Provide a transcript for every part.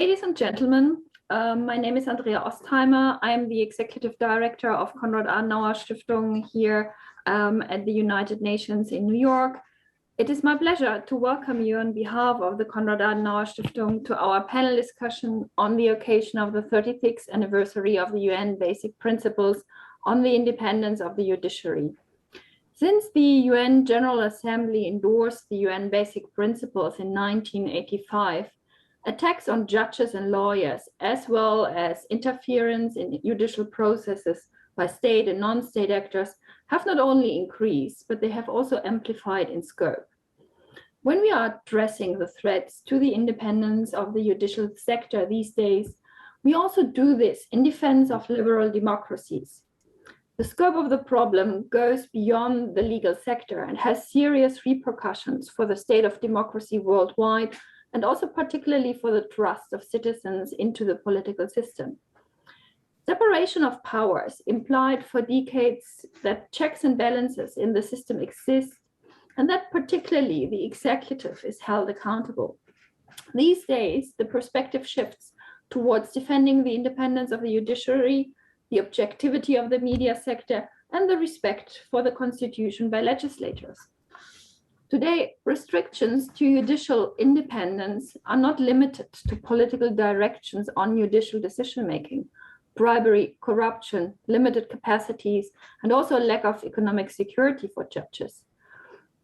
Ladies and gentlemen, my name is Andrea Ostheimer. I am the Executive Director of Konrad-Adenauer-Stiftung here at the United Nations in New York. It is my pleasure to welcome you on behalf of the Konrad-Adenauer-Stiftung to our panel discussion on the occasion of the 36th anniversary of the UN Basic Principles on the Independence of the Judiciary. Since the UN General Assembly endorsed the UN Basic Principles in 1985, attacks on judges and lawyers, as well as interference in judicial processes by state and non-state actors, have not only increased, but they have also amplified in scope. When we are addressing the threats to the independence of the judicial sector these days, we also do this in defense of liberal democracies. The scope of the problem goes beyond the legal sector and has serious repercussions for the state of democracy worldwide, and also particularly for the trust of citizens into the political system. Separation of powers implied for decades that checks and balances in the system exist, and that particularly the executive is held accountable. These days, the perspective shifts towards defending the independence of the judiciary, the objectivity of the media sector, and the respect for the constitution by legislators. Today, restrictions to judicial independence are not limited to political directions on judicial decision-making, bribery, corruption, limited capacities, and also a lack of economic security for judges.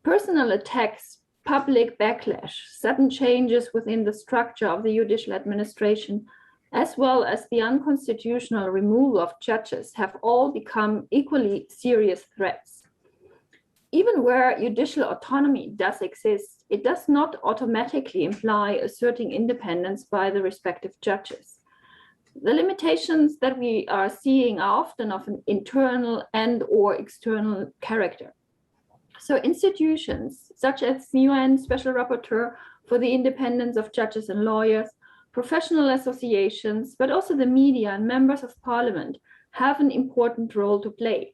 Personal attacks, public backlash, sudden changes within the structure of the judicial administration, as well as the unconstitutional removal of judges have all become equally serious threats. Even where judicial autonomy does exist, it does not automatically imply asserting independence by the respective judges. The limitations that we are seeing are often of an internal and/or external character. So institutions such as the UN Special Rapporteur for the Independence of Judges and Lawyers, professional associations, but also the media and members of parliament have an important role to play.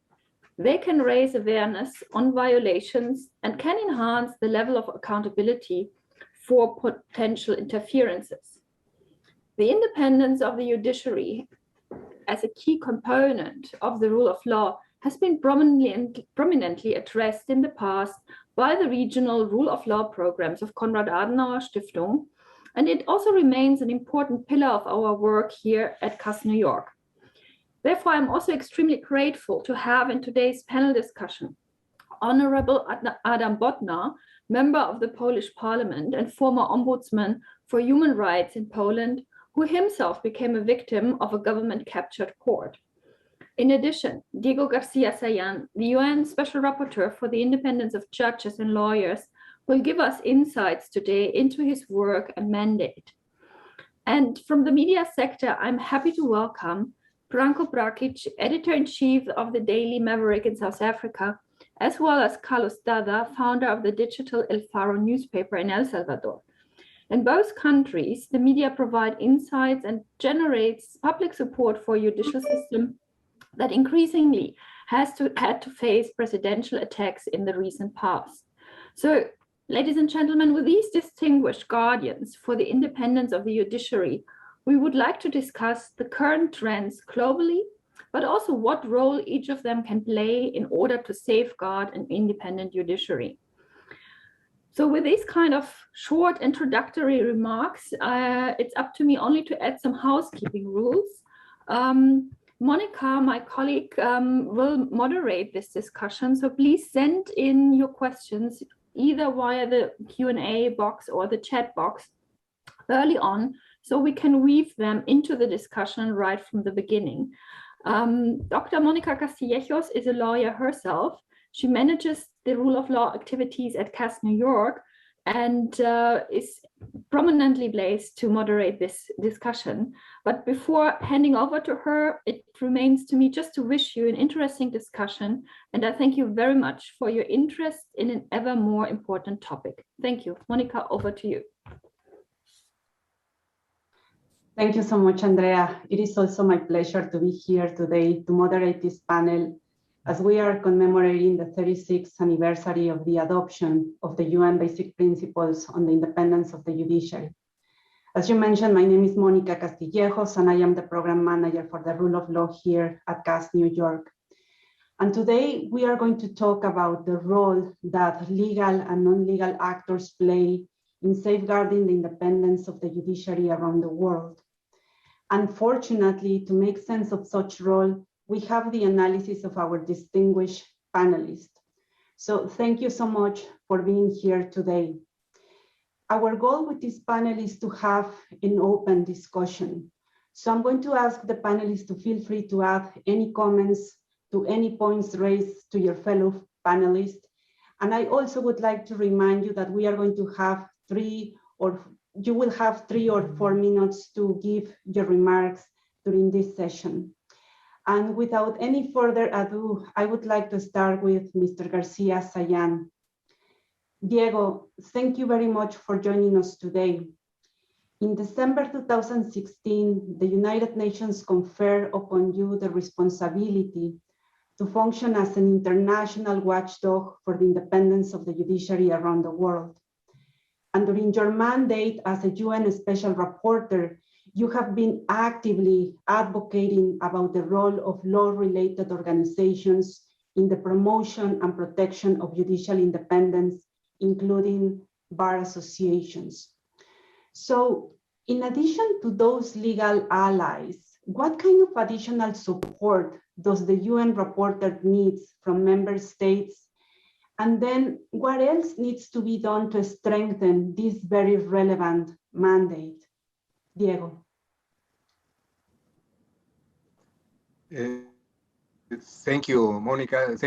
They can raise awareness on violations and can enhance the level of accountability for potential interferences. The independence of the judiciary as a key component of the rule of law has been prominently addressed in the past by the regional rule of law programs of Konrad-Adenauer-Stiftung, and it also remains an important pillar of our work here at CAS New York. Therefore, I'm also extremely grateful to have in today's panel discussion Honorable Adam Bodnar, member of the Polish Parliament and former ombudsman for human rights in Poland, who himself became a victim of a government-captured court. In addition, Diego Garcia-Sayan, the UN Special Rapporteur for the Independence of Judges and Lawyers, will give us insights today into his work and mandate. And from the media sector, I'm happy to welcome Branko Brakic, editor-in-chief of the Daily Maverick in South Africa, as well as Carlos Dada, founder of the digital El Faro newspaper in El Salvador. In both countries, the media provide insights and generates public support for a judicial system that increasingly had to face presidential attacks in the recent past. So, ladies and gentlemen, with these distinguished guardians for the independence of the judiciary, we would like to discuss the current trends globally, but also what role each of them can play in order to safeguard an independent judiciary. So with these kind of short introductory remarks, it's up to me only to add some housekeeping rules. Monica, my colleague, will moderate this discussion, so please send in your questions either via the Q&A box or the chat box early on, so we can weave them into the discussion right from the beginning. Dr. Monica Castillejos is a lawyer herself. She manages the rule of law activities at CAS New York and is prominently placed to moderate this discussion. But before handing over to her, it remains to me just to wish you an interesting discussion. And I thank you very much for your interest in an ever more important topic. Thank you. Monica, over to you. Thank you so much, Andrea. It is also my pleasure to be here today to moderate this panel as we are commemorating the 36th anniversary of the adoption of the UN Basic Principles on the Independence of the Judiciary. As you mentioned, my name is Mónica Castillejos, and I am the program manager for the rule of law here at CAS New York. And today we are going to talk about the role that legal and non-legal actors play in safeguarding the independence of the judiciary around the world. Unfortunately, to make sense of such role, we have the analysis of our distinguished panelists. So thank you so much for being here today. Our goal with this panel is to have an open discussion. So I'm going to ask the panelists to feel free to add any comments to any points raised to your fellow panelists. And I also would like to remind you that we are going to have you will have 3 or 4 minutes to give your remarks during this session. And without any further ado, I would like to start with Mr. Garcia-Sayan. Diego, thank you very much for joining us today. In December 2016, the United Nations conferred upon you the responsibility to function as an international watchdog for the independence of the judiciary around the world. And during your mandate as a UN Special Rapporteur, you have been actively advocating about the role of law-related organizations in the promotion and protection of judicial independence, including bar associations. So, in addition to those legal allies, what kind of additional support does the UN rapporteur need from member states? And then what else needs to be done to strengthen this very relevant mandate? Diego. Thank you, Monica.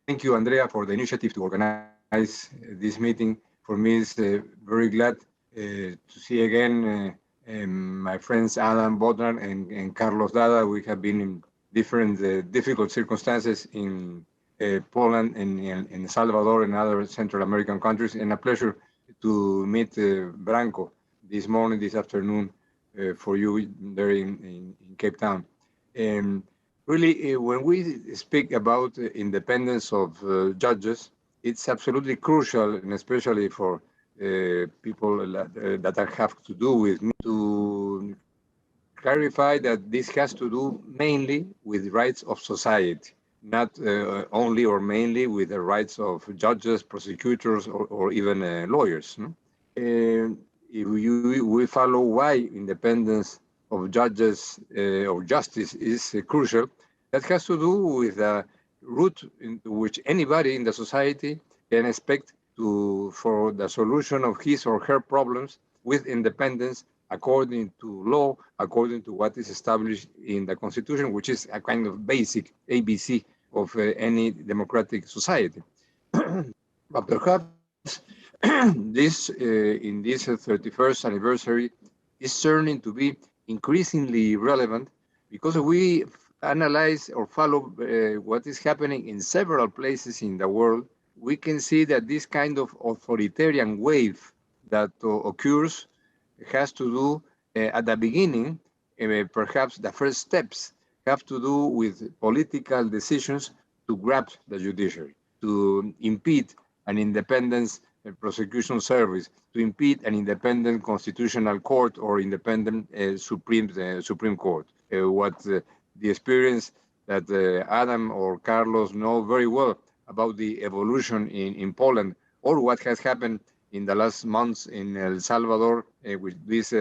Thank you, Andrea, for the initiative to organize this meeting. For me, it's very glad to see again my friends Adam Bodnar and Carlos Dada. We have been in different difficult circumstances in Poland and in El Salvador and other Central American countries, and a pleasure to meet Branko this morning, this afternoon, for you there in Cape Town. Really, when we speak about independence of judges, it's absolutely crucial, and especially for people that have to do with me, to clarify that this has to do mainly with rights of society, not only or mainly with the rights of judges, prosecutors, or even lawyers. If we follow why independence of judges or justice is crucial, that has to do with the route into which anybody in the society can expect for the solution of his or her problems with independence according to law, according to what is established in the Constitution, which is a kind of basic ABC of any democratic society. But perhaps this, in this 31st anniversary, is turning to be increasingly relevant because we analyze or follow what is happening in several places in the world. We can see that this kind of authoritarian wave that occurs has to do at the beginning, perhaps the first steps have to do with political decisions to grab the judiciary, to impede an independent prosecution service, to impede an independent constitutional court or independent Supreme Court. The experience that Adam or Carlos know very well about the evolution in Poland, or what has happened in the last months in El Salvador with this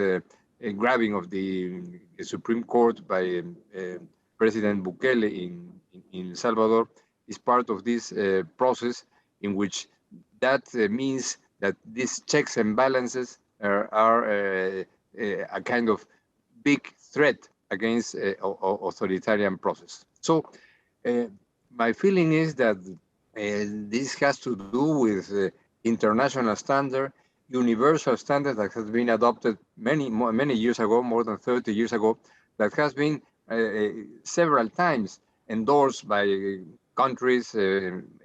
grabbing of the Supreme Court by President Bukele in El Salvador, is part of this process in which that means that these checks and balances are a kind of big threat against authoritarian process. So my feeling is that this has to do with international standard, universal standard that has been adopted many years ago, more than 30 years ago, that has been several times endorsed by countries,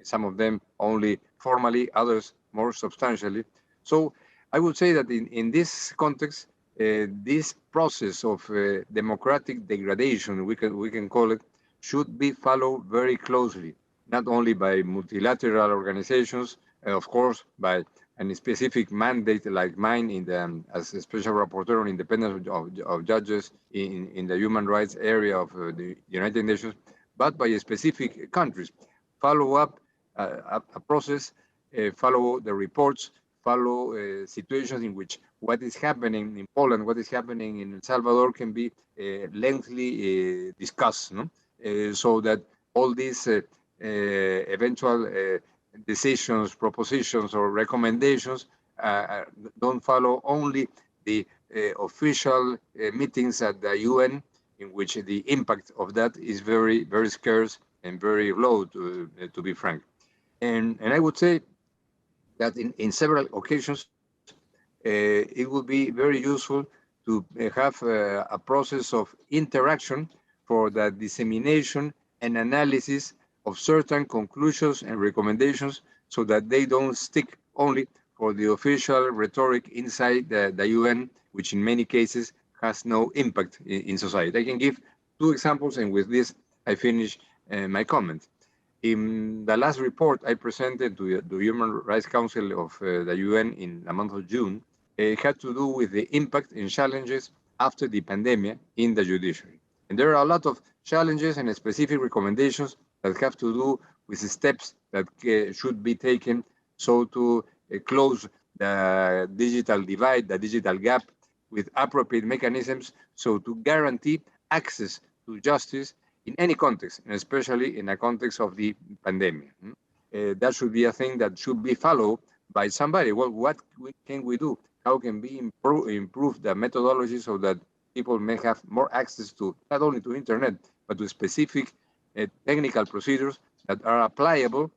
some of them only formally, others more substantially. So I would say that in this context, this process of democratic degradation, we can call it, should be followed very closely, not only by multilateral organizations, of course, by and a specific mandate like mine in the, as a special rapporteur on independence of judges in the human rights area of the United Nations, but by specific countries. Follow up a process, follow the reports, follow situations in which what is happening in Poland, what is happening in El Salvador can be lengthily discussed, no? So that all these eventual decisions, propositions, or recommendations don't follow only the official meetings at the UN, in which the impact of that is very, very scarce and very low, to be frank. And I would say that in several occasions, it would be very useful to have a process of interaction for the dissemination and analysis of certain conclusions and recommendations, so that they don't stick only for the official rhetoric inside the UN, which in many cases has no impact in society. I can give two examples, and with this I finish my comment. In the last report I presented to the Human Rights Council of the UN in the month of June, it had to do with the impact and challenges after the pandemic in the judiciary. And there are a lot of challenges and specific recommendations that have to do with the steps that should be taken so to close the digital divide, the digital gap, with appropriate mechanisms, so to guarantee access to justice in any context, and especially in a context of the pandemic. That should be a thing that should be followed by somebody. Well, what can we do? How can we improve the methodology so that people may have more access to not only to internet, but to specific technical procedures that are applicable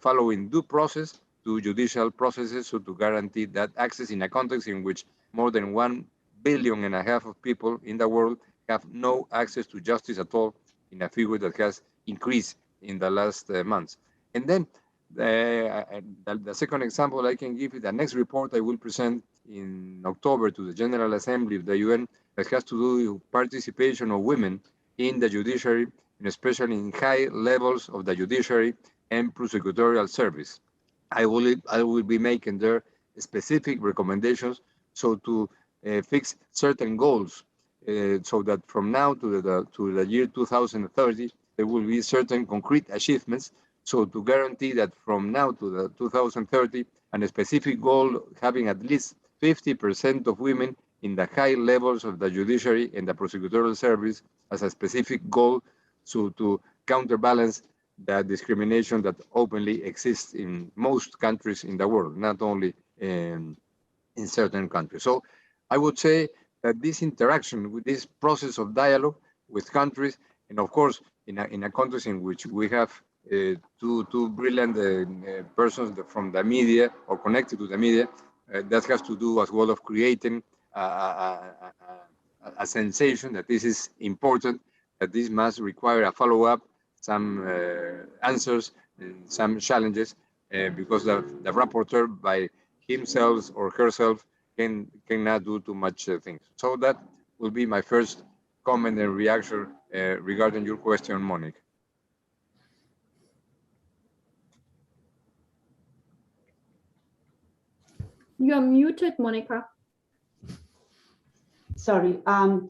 following due process to judicial processes, so to guarantee that access in a context in which more than 1.5 billion of people in the world have no access to justice at all, in a figure that has increased in the last months. And then the second example I can give you, the next report I will present in October to the General Assembly of the UN, that has to do with participation of women in the judiciary, and especially in high levels of the judiciary and prosecutorial service. I will be making there specific recommendations, so to fix certain goals, so that from now to the year 2030, there will be certain concrete achievements, so to guarantee that from now to the 2030, and a specific goal having at least 50% of women in the high levels of the judiciary and the prosecutorial service as a specific goal, so to counterbalance the discrimination that openly exists in most countries in the world, not only in certain countries. So I would say that this interaction with this process of dialogue with countries, and of course, in a context in which we have two brilliant persons from the media or connected to the media, that has to do as well of creating a sensation that this is important, that this must require a follow-up, some answers, some challenges, because the rapporteur by himself or herself cannot do too much things. So that will be my first comment and reaction regarding your question, Monique. You are muted, Monica. Sorry.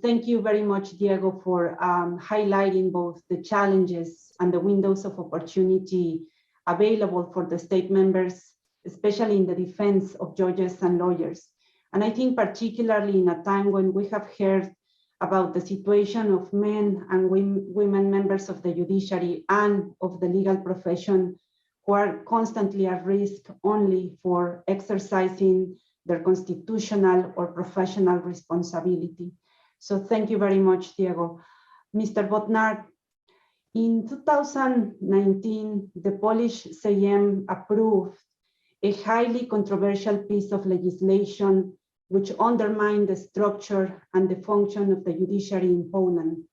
Thank you very much, Diego, for highlighting both the challenges and the windows of opportunity available for the state members, especially in the defense of judges and lawyers. And I think particularly in a time when we have heard about the situation of men and women members of the judiciary and of the legal profession, who are constantly at risk only for exercising their constitutional or professional responsibility. So thank you very much, Diego. Mr. Bodnar, in 2019, the Polish Sejm approved a highly controversial piece of legislation which undermined the structure and the function of the judiciary in Poland.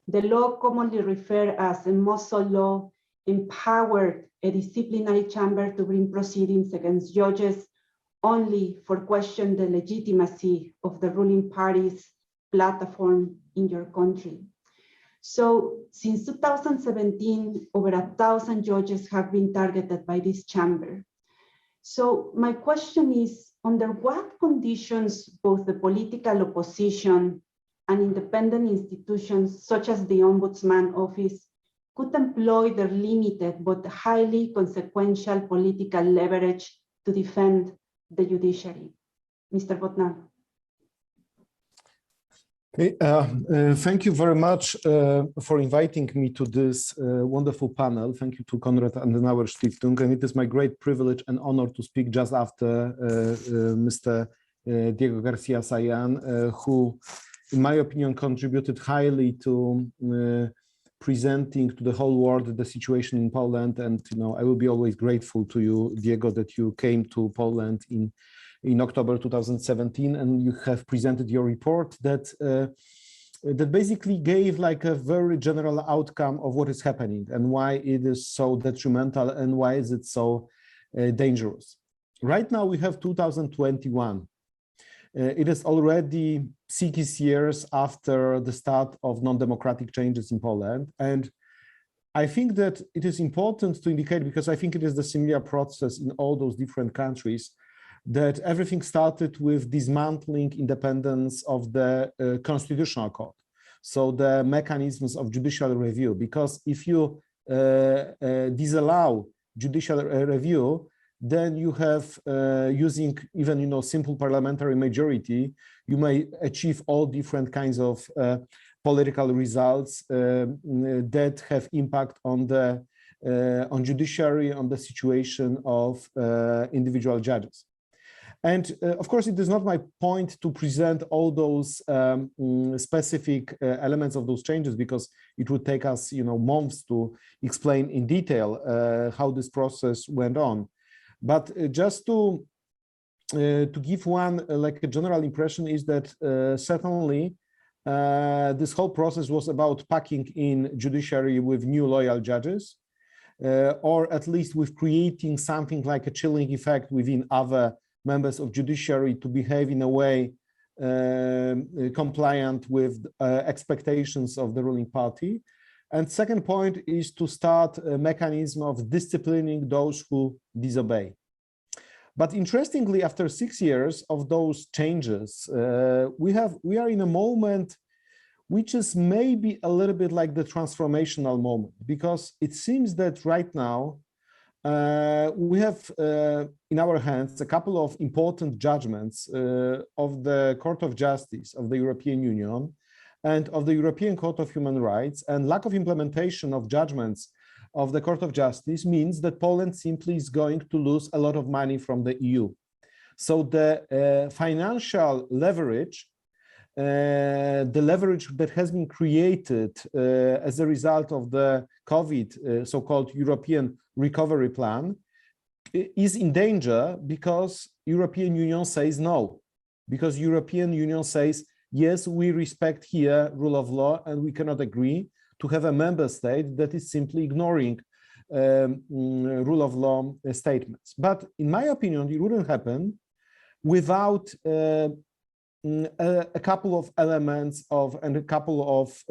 The law, commonly referred as a Muscle law, empowered a disciplinary chamber to bring proceedings against judges only for question the legitimacy of the ruling party's platform in your country. So since 2017, over 1,000 judges have been targeted by this chamber. So my question is, under what conditions both the political opposition and independent institutions such as the Ombudsman Office could employ their limited but highly consequential political leverage to defend the judiciary? Mr. Bodnar. Okay, thank you very much for inviting me to this wonderful panel. Thank you to Konrad-Adenauer-Stiftung, and it is my great privilege and honor to speak just after Mr. Diego Garcia-Sayan, who, in my opinion, contributed highly to presenting to the whole world the situation in Poland. And I will be always grateful to you, Diego, that you came to Poland in October 2017, and you have presented your report that basically gave like a very general outcome of what is happening and why it is so detrimental and why is it so dangerous. Right now we have 2021. It is already 6 years after the start of non-democratic changes in Poland. And I think that it is important to indicate, because I think it is the similar process in all those different countries, that everything started with dismantling independence of the Constitutional Court. So the mechanisms of judicial review, because if you disallow judicial review, then you have, using even simple parliamentary majority, you may achieve all different kinds of political results that have impact on the judiciary, on the situation of individual judges. And of course, it is not my point to present all those specific elements of those changes, because it would take us, months to explain in detail how this process went on. But just to give one like a general impression is that certainly this whole process was about packing in judiciary with new loyal judges, or at least with creating something like a chilling effect within other members of judiciary to behave in a way compliant with expectations of the ruling party. And second point is to start a mechanism of disciplining those who disobey. But interestingly, after 6 years of those changes, we are in a moment which is maybe a little bit like the transformational moment, because it seems that right now we have in our hands a couple of important judgments of the Court of Justice of the European Union and of the European Court of Human Rights, and lack of implementation of judgments of the Court of Justice means that Poland simply is going to lose a lot of money from the EU. So the financial leverage, the leverage that has been created as a result of the COVID so-called European Recovery Plan is in danger, because European Union says no, because European Union says, yes, we respect here rule of law, and we cannot agree to have a member state that is simply ignoring rule of law statements. But in my opinion, it wouldn't happen without a couple of elements of and a couple of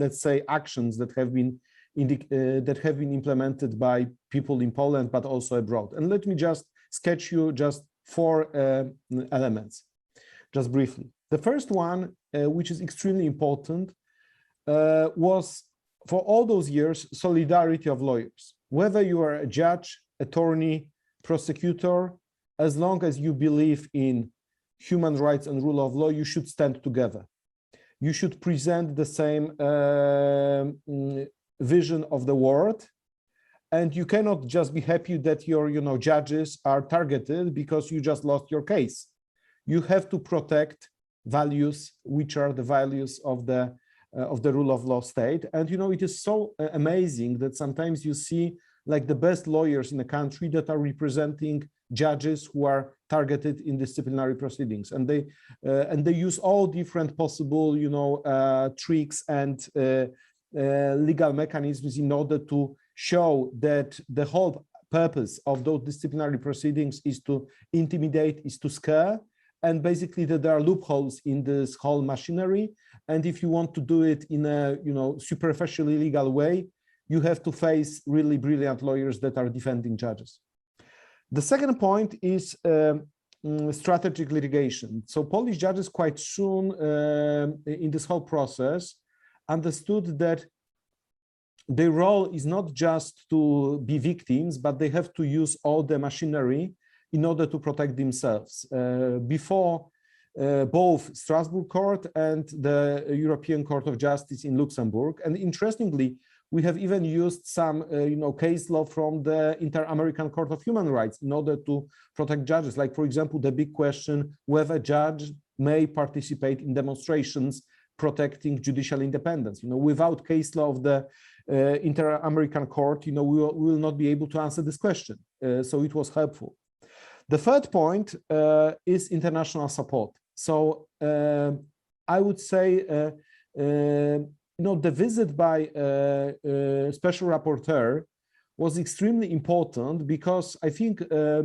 let's say actions that have been implemented by people in Poland but also abroad. And let me just sketch you just 4 elements, just briefly. The first one, which is extremely important, was for all those years solidarity of lawyers. Whether you are a judge, attorney, prosecutor, as long as you believe in human rights and rule of law, you should stand together. You should present the same vision of the world, and you cannot just be happy that your judges are targeted because you just lost your case. You have to protect values, which are the values of the rule of law state. And it is so amazing that sometimes you see like the best lawyers in the country that are representing judges who are targeted in disciplinary proceedings, and they use all different possible tricks and legal mechanisms in order to show that the whole purpose of those disciplinary proceedings is to intimidate, is to scare, and basically that there are loopholes in this whole machinery. And if you want to do it in a superficially legal way, you have to face really brilliant lawyers that are defending judges. The second point is strategic litigation. So Polish judges quite soon in this whole process understood that their role is not just to be victims, but they have to use all the machinery in order to protect themselves. Before both Strasbourg Court and the European Court of Justice in Luxembourg. And interestingly, we have even used some case law from the Inter-American Court of Human Rights in order to protect judges. Like, for example, the big question whether a judge may participate in demonstrations protecting judicial independence. Without case law of the Inter-American Court, we will not be able to answer this question. So it was helpful. The third point is international support. So I would say, the visit by Special Rapporteur was extremely important because I think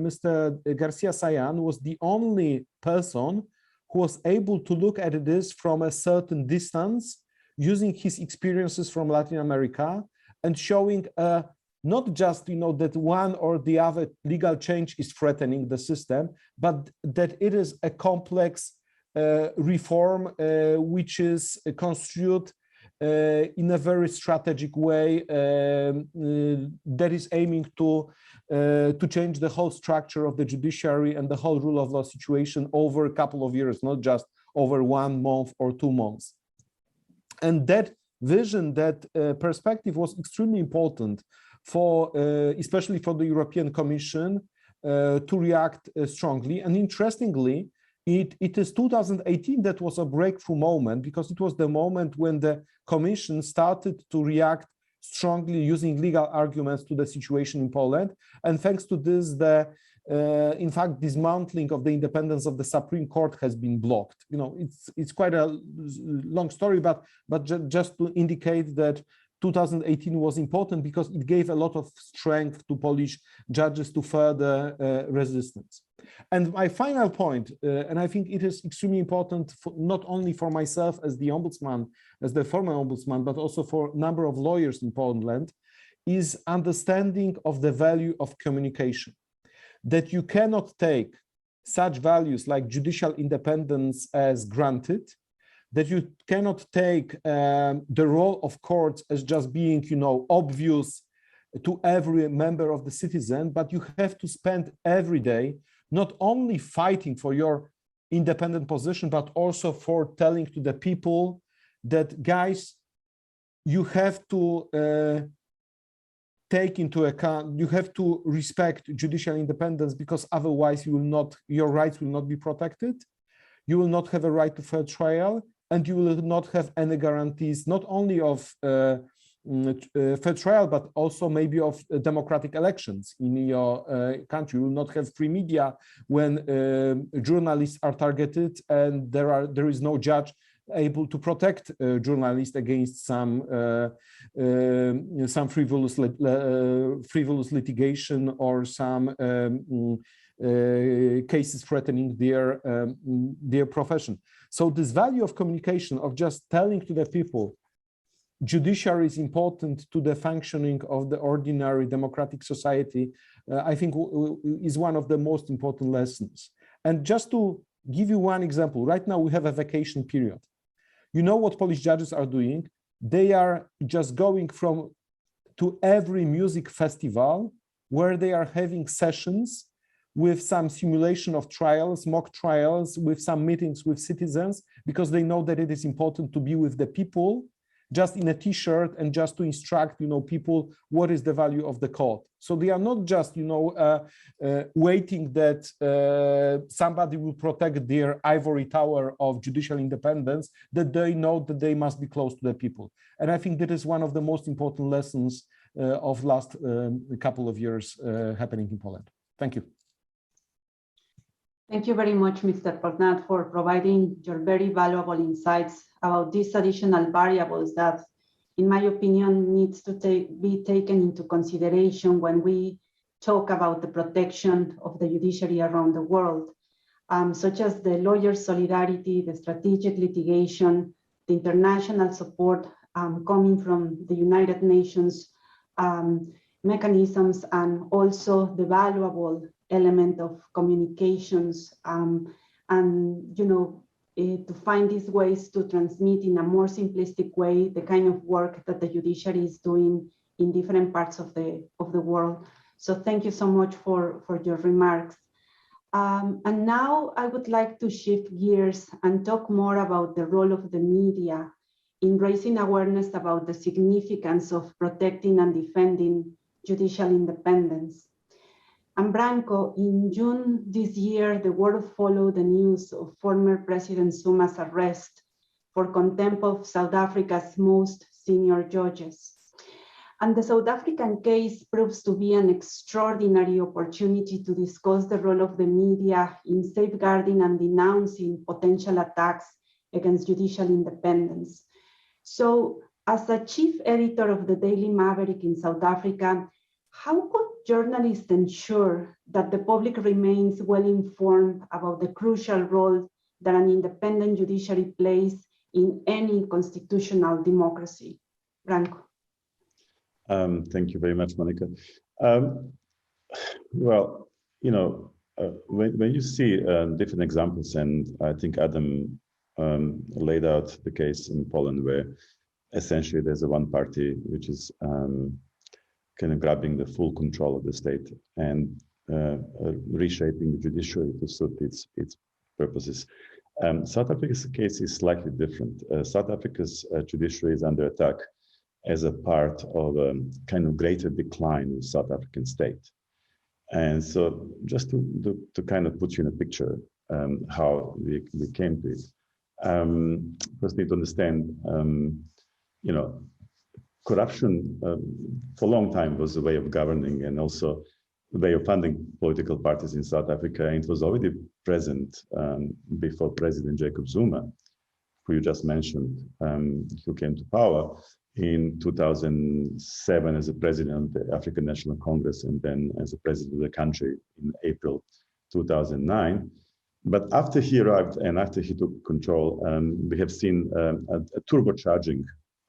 Mr. Garcia-Sayan was the only person who was able to look at this from a certain distance, using his experiences from Latin America and showing not just that one or the other legal change is threatening the system, but that it is a complex reform which is construed in a very strategic way that is aiming to change the whole structure of the judiciary and the whole rule of law situation over a couple of years, not just over 1 month or 2 months. And that vision, that perspective was extremely important for, especially for the European Commission to react strongly. And interestingly, it is 2018 that was a breakthrough moment, because it was the moment when the Commission started to react strongly using legal arguments to the situation in Poland. And thanks to this, in fact, dismantling of the independence of the Supreme Court has been blocked. It's quite a long story, but just to indicate that 2018 was important because it gave a lot of strength to Polish judges to further resistance. And my final point, and I think it is extremely important not only for myself as the ombudsman, as the former ombudsman, but also for a number of lawyers in Poland, is understanding of the value of communication. That you cannot take such values like judicial independence as granted, that you cannot take the role of courts as just being, obvious to every member of the citizen, but you have to spend every day not only fighting for your independent position, but also for telling to the people that, guys, you have to take into account, you have to respect judicial independence, because otherwise your rights will not be protected. You will not have a right to fair trial, and you will not have any guarantees, not only of fair trial, but also maybe of democratic elections in your country. You will not have free media when journalists are targeted, and there is no judge able to protect journalists against some frivolous litigation or some cases threatening their profession. So this value of communication, of just telling to the people, judiciary is important to the functioning of the ordinary democratic society, I think is one of the most important lessons. And just to give you one example, right now we have a vacation period. You know what Polish judges are doing? They are just going to every music festival where they are having sessions with some simulation of trials, mock trials, with some meetings with citizens, because they know that it is important to be with the people, just in a t-shirt, and just to instruct, people what is the value of the court. So they are not just, waiting that somebody will protect their ivory tower of judicial independence, that they know that they must be close to the people. And I think that is one of the most important lessons of last couple of years happening in Poland. Thank you. Thank you very much, Mr. Bodnar, for providing your very valuable insights about these additional variables that, in my opinion, needs to be taken into consideration when we talk about the protection of the judiciary around the world, such as the lawyer solidarity, the strategic litigation, the international support coming from the United Nations mechanisms, and also the valuable element of communications and, to find these ways to transmit in a more simplistic way the kind of work that the judiciary is doing in different parts of the world. So thank you so much for your remarks. And now I would like to shift gears and talk more about the role of the media in raising awareness about the significance of protecting and defending judicial independence. And Branko, in June this year, the world followed the news of former President Zuma's arrest for contempt of South Africa's most senior judges. And the South African case proves to be an extraordinary opportunity to discuss the role of the media in safeguarding and denouncing potential attacks against judicial independence. So, as a chief editor of the Daily Maverick in South Africa, how could journalists ensure that the public remains well informed about the crucial role that an independent judiciary plays in any constitutional democracy? Branko. Thank you very much, Monica. Well, when you see different examples, and I think Adam laid out the case in Poland where essentially there's a one party which is kind of grabbing the full control of the state and reshaping the judiciary to suit its purposes. South Africa's case is slightly different. South Africa's judiciary is under attack as a part of a kind of greater decline of South African state. And so just to kind of put you in a picture how we came to it, first need to understand, corruption for a long time was a way of governing and also a way of funding political parties in South Africa. And it was already present before President Jacob Zuma, who you just mentioned, who came to power in 2007 as a president of the African National Congress and then as a president of the country in April 2009. But after he arrived and after he took control, we have seen a turbocharging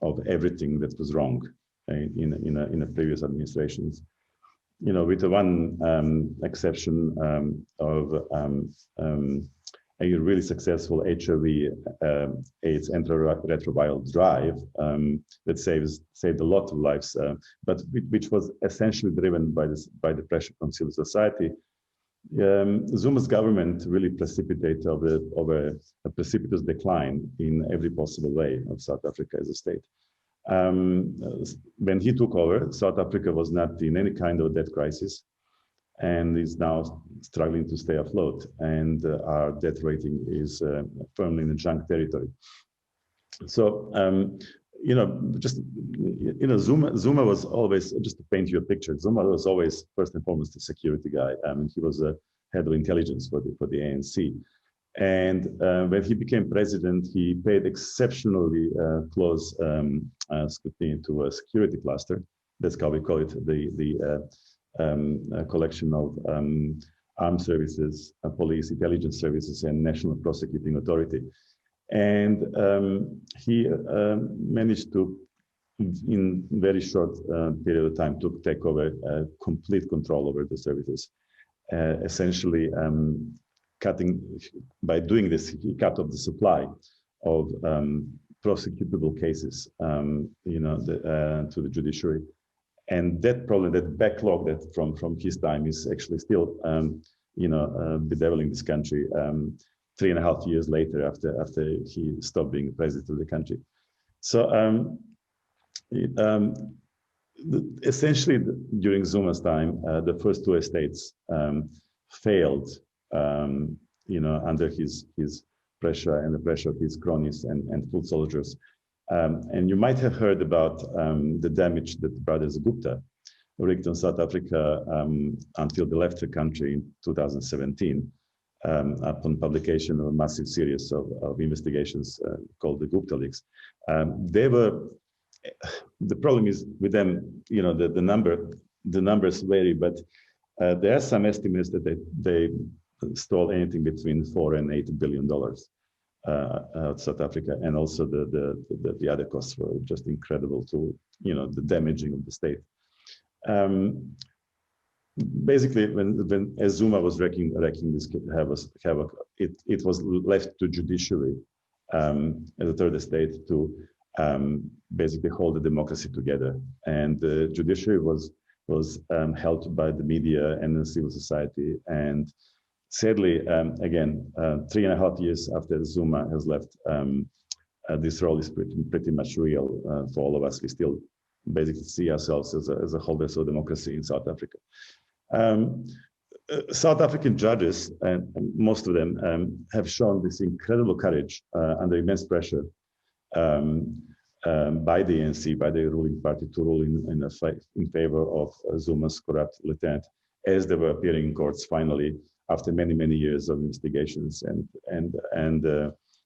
of everything that was wrong in a previous administrations. With the one exception of a really successful HIV/AIDS antiretroviral drive that saved a lot of lives, but which was essentially driven by the pressure from civil society. Zuma's government really precipitated over a precipitous decline in every possible way of South Africa as a state. When he took over, South Africa was not in any kind of debt crisis and is now struggling to stay afloat. And our debt rating is firmly in the junk territory. So, Zuma was always, just to paint you a picture, Zuma was always first and foremost a security guy. He was a head of intelligence for the ANC. And when he became president, he paid exceptionally close scrutiny to a security cluster. That's how we call it, a collection of armed services, police, intelligence services, and National Prosecuting Authority. And he managed to, in very short period of time, to take over complete control over the services. Essentially, by doing this, he cut off the supply of prosecutable cases, to the judiciary. And that problem, that backlog that from his time is actually still, bedeviling this country 3.5 years later after he stopped being president of the country. So essentially during Zuma's time, the first two estates failed, under his pressure and the pressure of his cronies and foot soldiers. And you might have heard about the damage that the brothers Gupta wreaked on South Africa until they left the country in 2017 upon publication of a massive series of investigations called the Gupta leaks. The problem is with them, the numbers vary, but there are some estimates that they stole anything between $4 and $8 billion out of South Africa, and also the other costs were just incredible to the damaging of the state. basically, when as Zuma was wrecking this havoc, it was left to judiciary as a third estate to basically hold the democracy together. And the judiciary was held by the media and the civil society. And sadly, again, 3.5 years after Zuma has left, this role is pretty much real for all of us. We still basically see ourselves as a holders of democracy in South Africa. South African judges, and most of them, have shown this incredible courage under immense pressure by the ANC, by the ruling party, to rule in favor of Zuma's corrupt lieutenant, as they were appearing in courts finally after many years of investigations and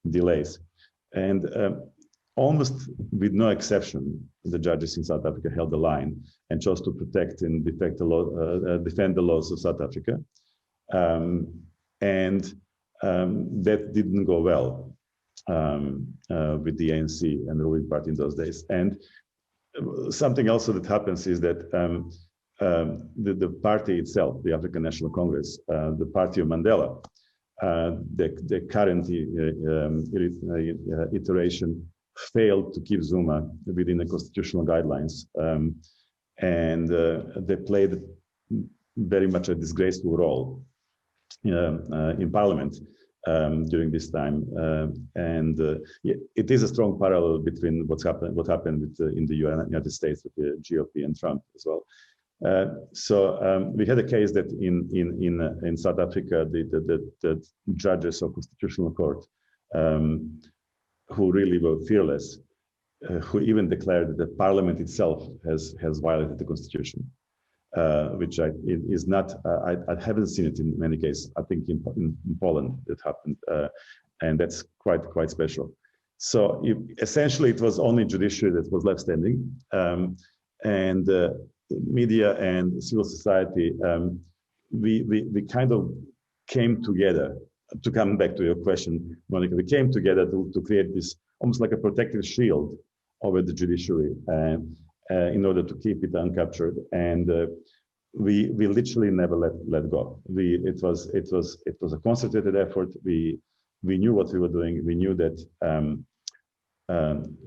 delays. And almost with no exception, the judges in South Africa held the line and chose to protect and defend the laws of South Africa. That didn't go well with the ANC and the ruling party in those days. And something also that happens is that the party itself, the African National Congress, the party of Mandela, the current iteration failed to keep Zuma within the constitutional guidelines. They played very much a disgraceful role in Parliament during this time. It is a strong parallel between what happened in the United States with the GOP and Trump as well. We had a case that in South Africa, the judges of Constitutional Court, who really were fearless, who even declared that the Parliament itself has violated the Constitution, which is not. I haven't seen it in many cases. I think in Poland it happened, and that's quite special. So essentially, it was only judiciary that was left standing, and media and civil society. We kind of came together. To come back to your question, Monica, we came together to create this almost like a protective shield over the judiciary, in order to keep it uncaptured. And we literally never let go. It was a concerted effort. We knew what we were doing. We knew that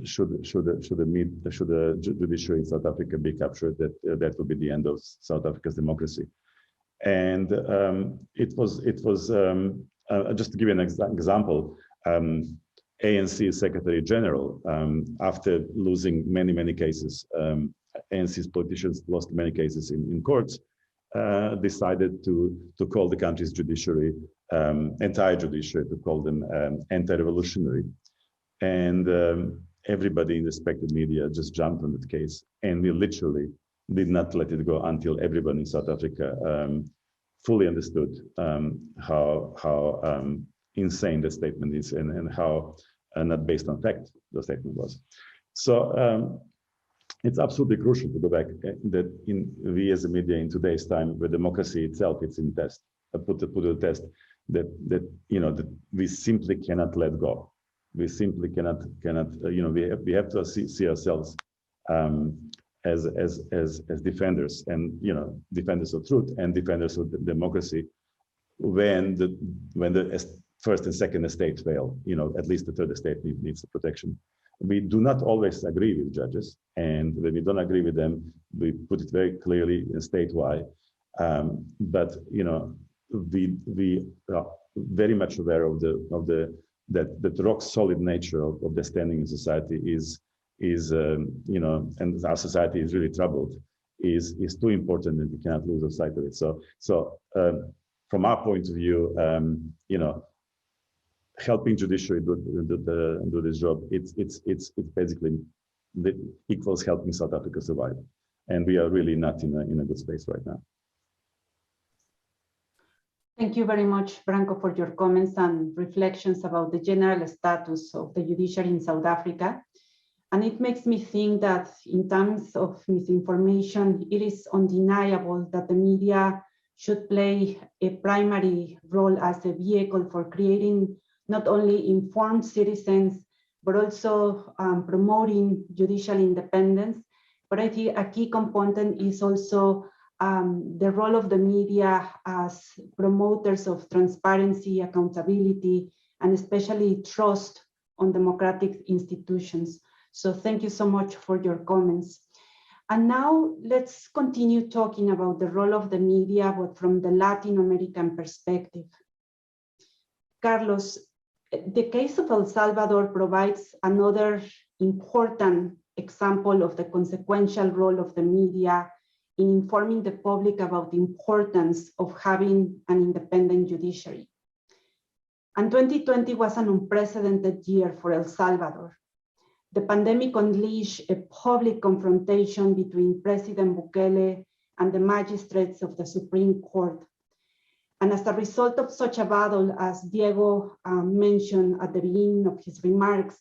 should the judiciary in South Africa be captured, that would be the end of South Africa's democracy. And it was just to give you an example, ANC Secretary General, after losing many cases, ANC's politicians lost many cases in courts, decided to call the country's judiciary, entire judiciary, to call them anti-revolutionary. And everybody in the respected media just jumped on that case. And we literally did not let it go until everyone in South Africa fully understood how insane the statement is, and how not based on fact the statement was. So it's absolutely crucial to go back that we as a media in today's time, where democracy itself is in test, put to the test, that we simply cannot let go. We simply cannot we have to see ourselves as defenders, and defenders of truth and defenders of democracy. When the first and second estate fail, at least the third estate needs the protection. We do not always agree with judges, and when we don't agree with them, we put it very clearly and state why. But we are very much aware of that rock solid nature of the standing in society is and our society is really troubled, is too important, and we cannot lose sight of it. So from our point of view, helping judiciary do this job, it's basically equals helping South Africa survive, and we are really not in a good space right now. Thank you very much, Branko, for your comments and reflections about the general status of the judiciary in South Africa. And it makes me think that in terms of misinformation, it is undeniable that the media should play a primary role as a vehicle for creating not only informed citizens, but also promoting judicial independence. But I think a key component is also the role of the media as promoters of transparency, accountability, and especially trust on democratic institutions. So thank you so much for your comments. And now let's continue talking about the role of the media, but from the Latin American perspective. Carlos, the case of El Salvador provides another important example of the consequential role of the media in informing the public about the importance of having an independent judiciary. And 2020 was an unprecedented year for El Salvador. The pandemic unleashed a public confrontation between President Bukele and the magistrates of the Supreme Court. And as a result of such a battle, as Diego mentioned at the beginning of his remarks,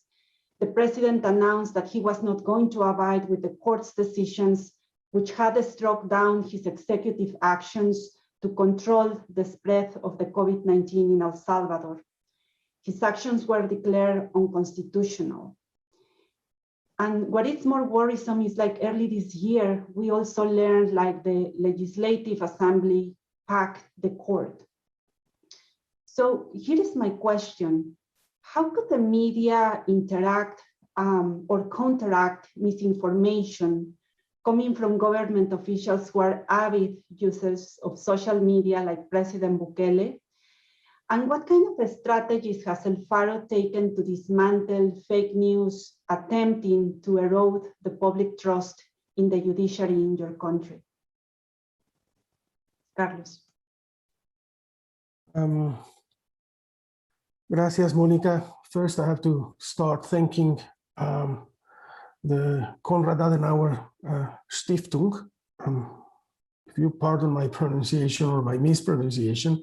the president announced that he was not going to abide with the court's decisions, which had struck down his executive actions to control the spread of the COVID-19 in El Salvador. His actions were declared unconstitutional. And what is more worrisome is, like, early this year, we also learned like the Legislative Assembly packed the court. So here is my question. How could the media interact or counteract misinformation coming from government officials who are avid users of social media like President Bukele? And what kind of strategies has El Faro taken to dismantle fake news, attempting to erode the public trust in the judiciary in your country? Carlos. Gracias, Monica. First, I have to start thanking the Konrad-Adenauer-Stiftung, if you pardon my pronunciation or my mispronunciation,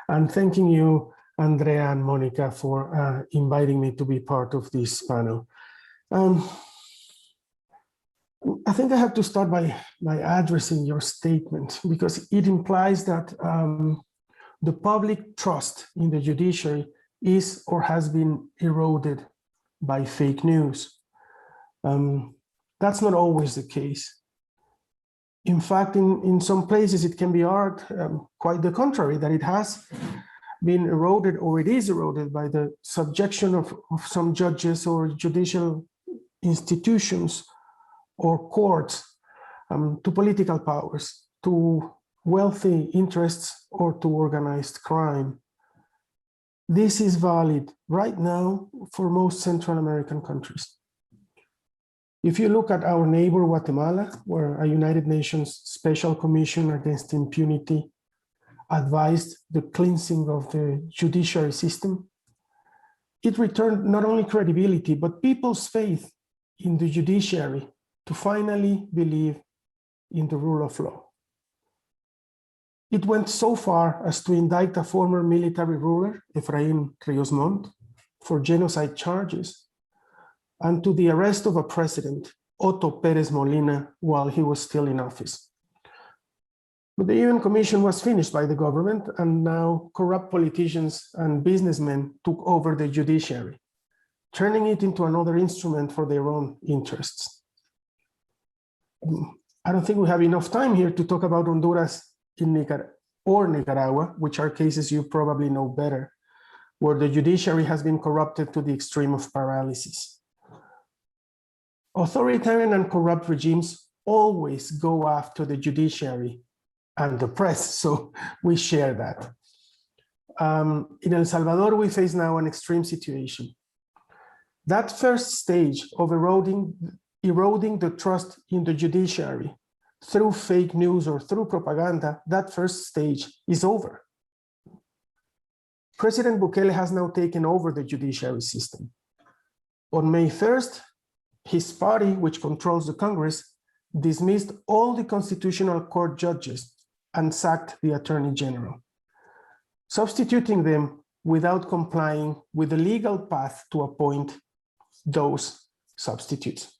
and thanking you, Andrea and Monica, for inviting me to be part of this panel. I think I have to start by addressing your statement, because it implies that the public trust in the judiciary is or has been eroded by fake news. That's not always the case. In fact, in some places it can be argued quite the contrary, that it has been eroded, or it is eroded, by the subjection of some judges or judicial institutions or courts to political powers, to wealthy interests, or to organized crime. This is valid right now for most Central American countries. If you look at our neighbor Guatemala, where a United Nations Special Commission Against Impunity advised the cleansing of the judiciary system, it returned not only credibility, but people's faith in the judiciary to finally believe in the rule of law. It went so far as to indict a former military ruler, Efraín Ríos Montt, for genocide charges, and to the arrest of a president, Otto Pérez Molina, while he was still in office. But the UN Commission was finished by the government, and now corrupt politicians and businessmen took over the judiciary, turning it into another instrument for their own interests. I don't think we have enough time here to talk about Honduras or Nicaragua, which are cases you probably know better, where the judiciary has been corrupted to the extreme of paralysis. Authoritarian and corrupt regimes always go after the judiciary and the press, so we share that. In El Salvador, we face now an extreme situation. That first stage of eroding the trust in the judiciary through fake news or through propaganda, that first stage is over. President Bukele has now taken over the judiciary system. On May 1st, his party, which controls the Congress, dismissed all the Constitutional Court judges and sacked the Attorney General, substituting them without complying with the legal path to appoint those substitutes.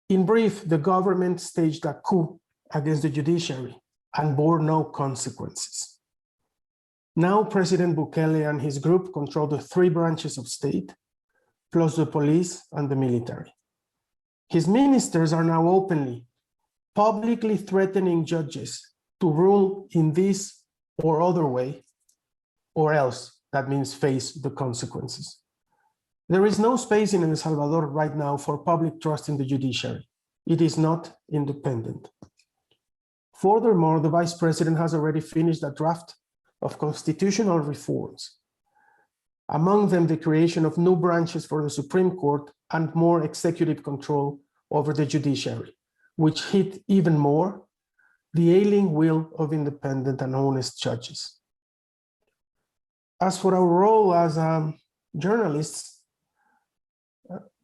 In brief, the government staged a coup against the judiciary and bore no consequences. Now President Bukele and his group control the three branches of state, plus the police and the military. His ministers are now openly publicly threatening judges to rule in this or other way, or else that means face the consequences. There is no space in El Salvador right now for public trust in the judiciary. It is not independent. Furthermore, the Vice President has already finished a draft of constitutional reforms, among them the creation of new branches for the Supreme Court and more executive control over the judiciary, which hit even more the ailing will of independent and honest judges. As for our role as journalists,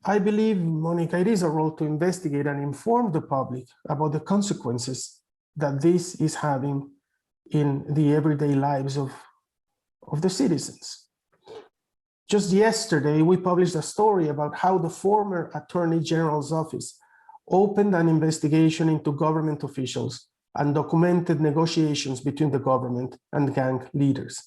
I believe, Monica, it is a role to investigate and inform the public about the consequences that this is having in the everyday lives of the citizens. Just yesterday, we published a story about how the former Attorney General's office opened an investigation into government officials and documented negotiations between the government and gang leaders.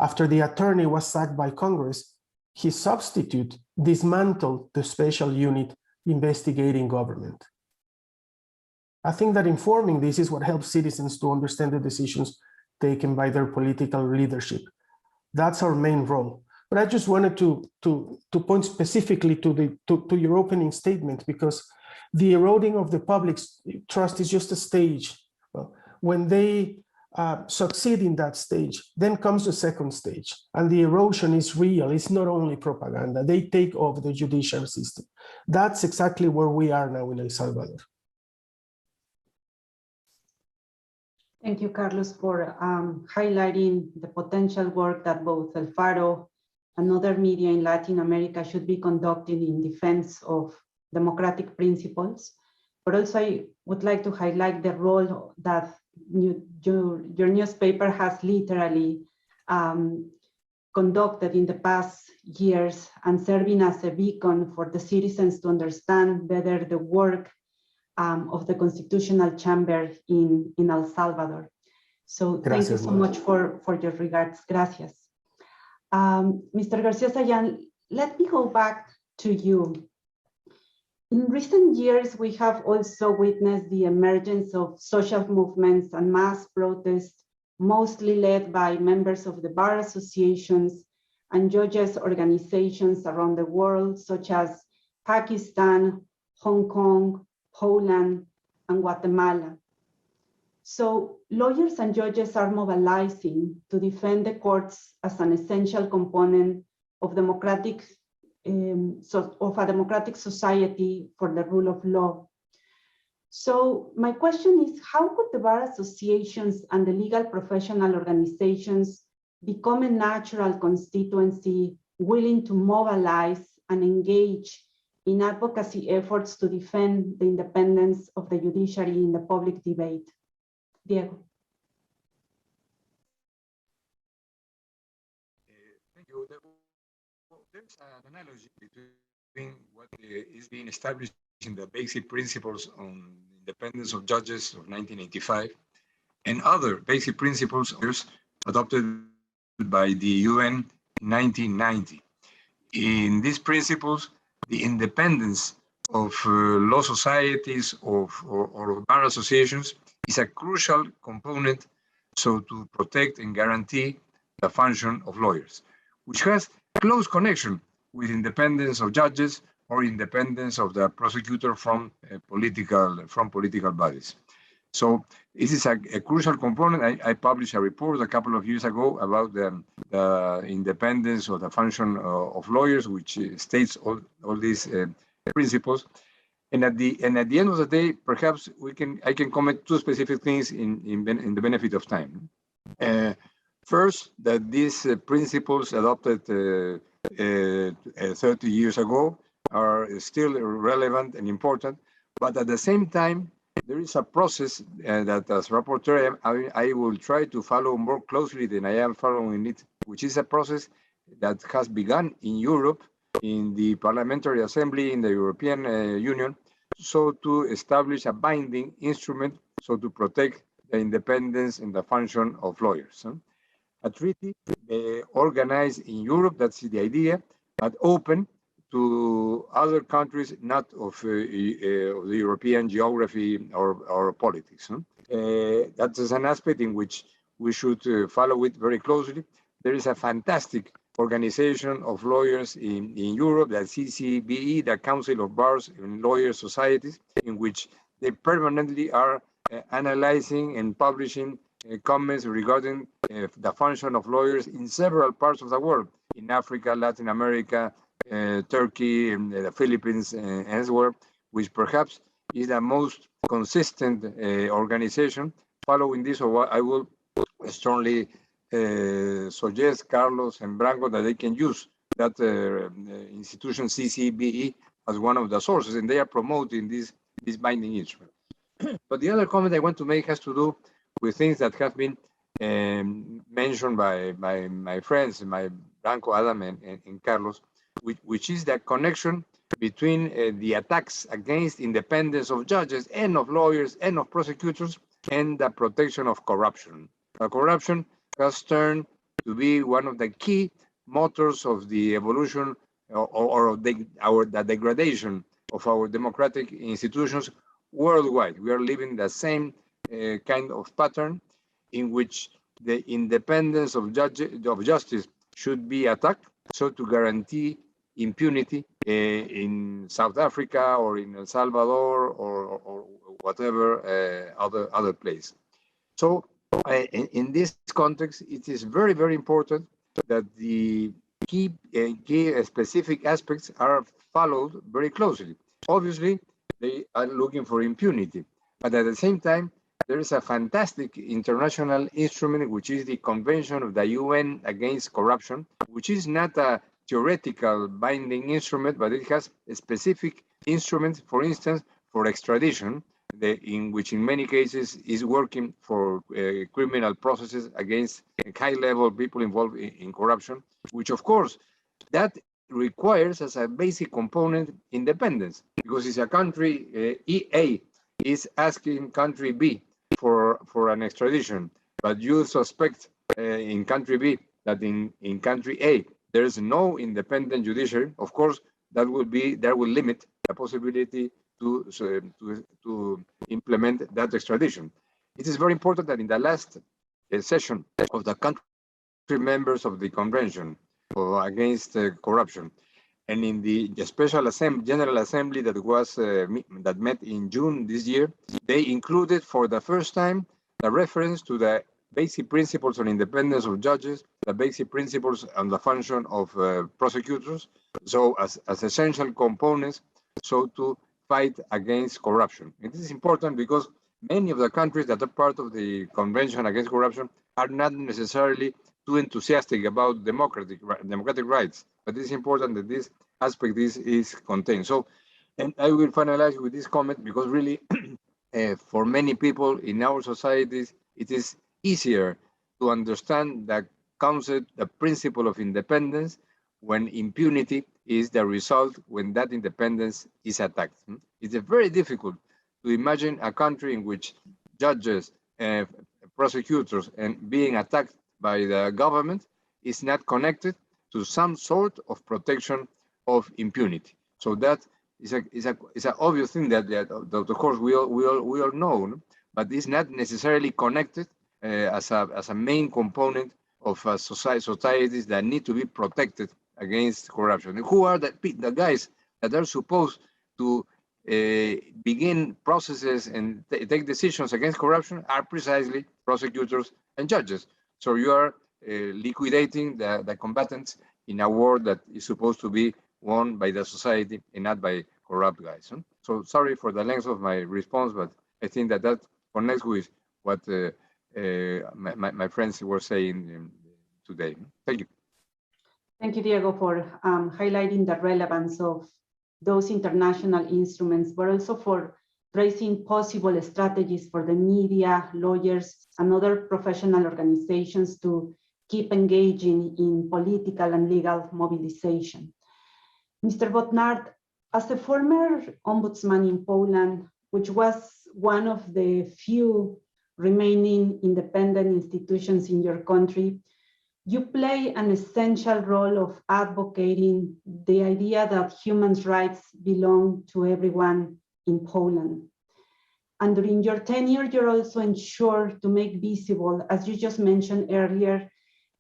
After the attorney was sacked by Congress, his substitute dismantled the special unit investigating government. I think that informing this is what helps citizens to understand the decisions taken by their political leadership. That's our main role. But I just wanted to point specifically to your opening statement, because the eroding of the public's trust is just a stage. Well, when they succeed in that stage, then comes the second stage, and the erosion is real. It's not only propaganda. They take over the judicial system. That's exactly where we are now in El Salvador. Thank you, Carlos, for highlighting the potential work that both El Faro and other media in Latin America should be conducting in defense of democratic principles. But also I would like to highlight the role that your newspaper has literally conducted in the past years, and serving as a beacon for the citizens to understand better the work of the Constitutional Chamber in El Salvador. So thank you so much for your regards. Gracias. Mr. Garcia-Sayan, let me go back to you. In recent years, we have also witnessed the emergence of social movements and mass protests, mostly led by members of the bar associations and judges organizations around the world, such as Pakistan, Hong Kong, Poland, and Guatemala. So lawyers and judges are mobilizing to defend the courts as an essential component of a democratic society for the rule of law. So my question is, how could the bar associations and the legal professional organizations become a natural constituency willing to mobilize and engage in advocacy efforts to defend the independence of the judiciary in the public debate? Diego. Thank you. There's an analogy between what is being established in the basic principles on independence of judges of 1985 and other basic principles adopted by the UN in 1990. In these principles, the independence of law societies or bar associations is a crucial component so to protect and guarantee the function of lawyers, which has close connection with independence of judges or independence of the prosecutor from political bodies. So this is a crucial component. I published a report a couple of years ago about the independence or the function of lawyers, which states all these principles. And at the end of the day, perhaps I can comment two specific things in the benefit of time. First, that these principles adopted 30 years ago are still relevant and important, but at the same time, there is a process that as rapporteur, I will try to follow more closely than I am following it, which is a process that has begun in Europe, in the Parliamentary Assembly, in the European Union, so to establish a binding instrument, so to protect the independence and the function of lawyers. A treaty organized in Europe, that's the idea, but open to other countries not of the European geography or politics. That is an aspect in which we should follow it very closely. There is a fantastic organization of lawyers in Europe, the CCBE, the Council of Bars and Lawyers Societies, in which they permanently are analyzing and publishing comments regarding the function of lawyers in several parts of the world, in Africa, Latin America, Turkey, and the Philippines, and elsewhere, which perhaps is the most consistent organization. Following this, I will strongly suggest Carlos and Branco that they can use that institution CCBE as one of the sources, and they are promoting this binding instrument. But the other comment I want to make has to do with things that have been mentioned by my friends, my Branco, Adam, and Carlos, which is the connection between the attacks against independence of judges and of lawyers and of prosecutors and the protection of corruption. Corruption has turned to be one of the key motors of the evolution or the degradation of our democratic institutions worldwide. We are living the same kind of pattern in which the independence of justice should be attacked, so to guarantee impunity in South Africa or in El Salvador or whatever other place. So in this context, it is very, very important that the key specific aspects are followed very closely. Obviously, they are looking for impunity, but at the same time, there is a fantastic international instrument, which is the Convention of the UN Against Corruption, which is not a theoretical binding instrument, but it has a specific instruments, for instance, for extradition, in which in many cases is working for criminal processes against high-level people involved in corruption, which of course, that requires as a basic component independence, because it's a country, A is asking country B for an extradition, but you suspect in country B that in country A there is no independent judiciary. Of course, that will limit the possibility to implement that extradition. It is very important that in the last session of the country members of the Convention against corruption, and in the special General Assembly that met in June this year, they included for the first time the reference to the basic principles on independence of judges, the basic principles on the function of prosecutors, so as essential components, so to fight against corruption. And this is important because many of the countries that are part of the Convention Against Corruption are not necessarily too enthusiastic about democratic rights, but it's important that this aspect is contained. So, and I will finalize with this comment because really, for many people in our societies, it is easier to understand the concept, the principle of independence, when impunity is the result when that independence is attacked. It's very difficult to imagine a country in which judges, prosecutors, and being attacked by the government is not connected to some sort of protection of impunity. So that is an obvious thing that of course we all know, but it's not necessarily connected as a main component of societies that need to be protected against corruption. And who are the guys that are supposed to begin processes and take decisions against corruption are precisely prosecutors and judges. So you are liquidating the combatants in a war that is supposed to be won by the society and not by corrupt guys. So sorry for the length of my response, but I think that connects with what my friends were saying today. Thank you. Thank you, Diego, for highlighting the relevance of those international instruments, but also for raising possible strategies for the media, lawyers, and other professional organizations to keep engaging in political and legal mobilization. Mr. Bodnar, as a former ombudsman in Poland, which was one of the few remaining independent institutions in your country, You play an essential role of advocating the idea that human rights belong to everyone in Poland. And during your tenure, you're also ensured to make visible, as you just mentioned earlier,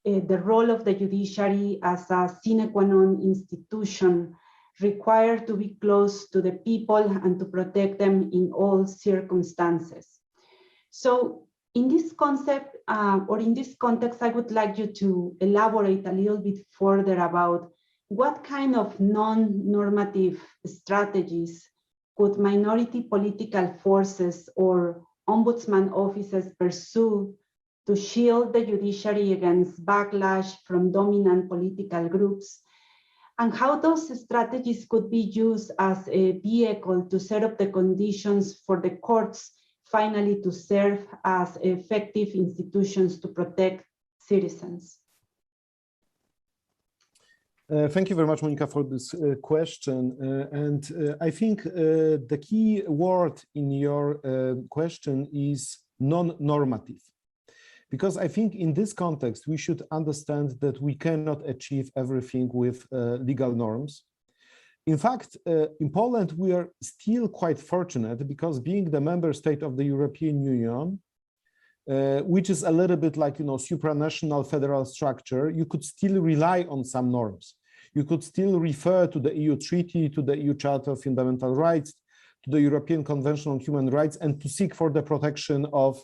the role of the judiciary as a sine qua non institution required to be close to the people and to protect them in all circumstances. So in this concept, or in this context, I would like you to elaborate a little bit further about what kind of non-normative strategies could minority political forces or ombudsman offices pursue to shield the judiciary against backlash from dominant political groups, and how those strategies could be used as a vehicle to set up the conditions for the courts finally to serve as effective institutions to protect citizens. Thank you very much, Monica, for this question. I think the key word in your question is non-normative. Because I think in this context, we should understand that we cannot achieve everything with legal norms. In fact, in Poland, we are still quite fortunate because being the member state of the European Union, which is a little bit like, supranational federal structure, you could still rely on some norms. You could still refer to the EU Treaty, to the EU Charter of Fundamental Rights, to the European Convention on Human Rights, and to seek for the protection of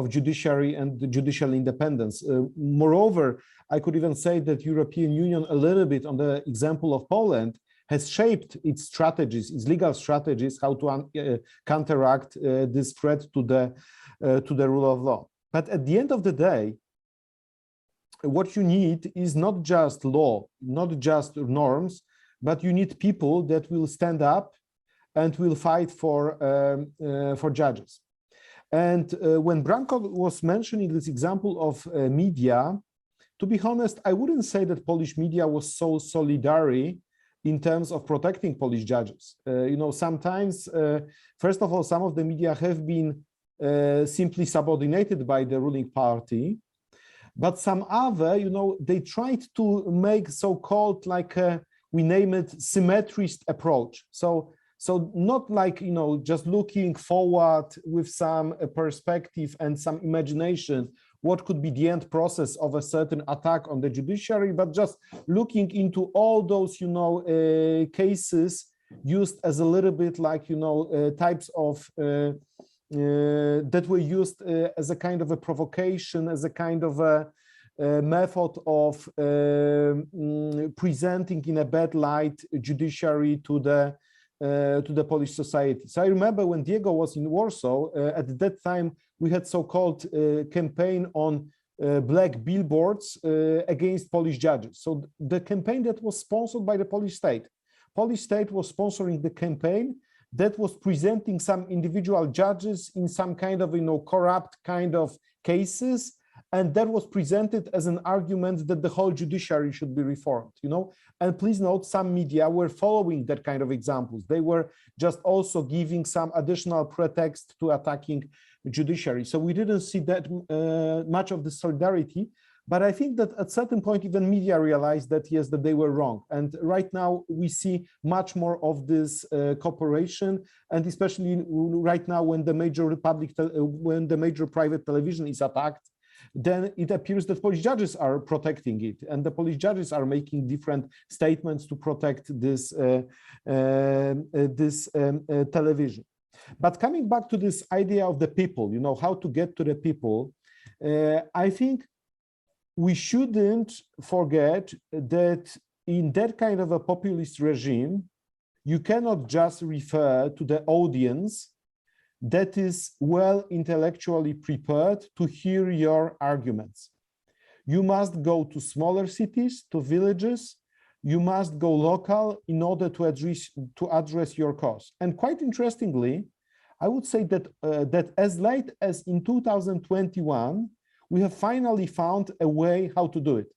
judiciary and the judicial independence. Moreover, I could even say that European Union, a little bit on the example of Poland, has shaped its strategies, its legal strategies, how to counteract this threat to the rule of law. But at the end of the day, what you need is not just law, not just norms, but you need people that will stand up and will fight for judges. And when Branko was mentioning this example of media, to be honest, I wouldn't say that Polish media was so solidary in terms of protecting Polish judges. Sometimes, first of all, some of the media have been simply subordinated by the ruling party, but some other, they tried to make so-called, we name it, symmetrist approach. So not like, just looking forward with some perspective and some imagination, what could be the end process of a certain attack on the judiciary, but just looking into all those, cases used as a little bit like, types of, that were used as a kind of a provocation, as a kind of a method of presenting in a bad light judiciary to the Polish society. So I remember when Diego was in Warsaw, at that time, we had so-called campaign on black billboards against Polish judges. So the campaign that was sponsored by the Polish state was sponsoring the campaign that was presenting some individual judges in some kind of, corrupt kind of cases. And that was presented as an argument that the whole judiciary should be reformed, And please note, some media were following that kind of examples. They were just also giving some additional pretext to attacking the judiciary. So we didn't see that much of the solidarity. But I think that at certain point, even media realized that, yes, that they were wrong. And right now, we see much more of this cooperation. And especially right now, when the major private television is attacked, then it appears that Polish judges are protecting it, and the Polish judges are making different statements to protect this television. But coming back to this idea of the people, how to get to the people, I think we shouldn't forget that in that kind of a populist regime, you cannot just refer to the audience that is well intellectually prepared to hear your arguments. You must go to smaller cities, to villages. You must go local in order to address your cause. And quite interestingly, I would say that that as late as in 2021, we have finally found a way how to do it.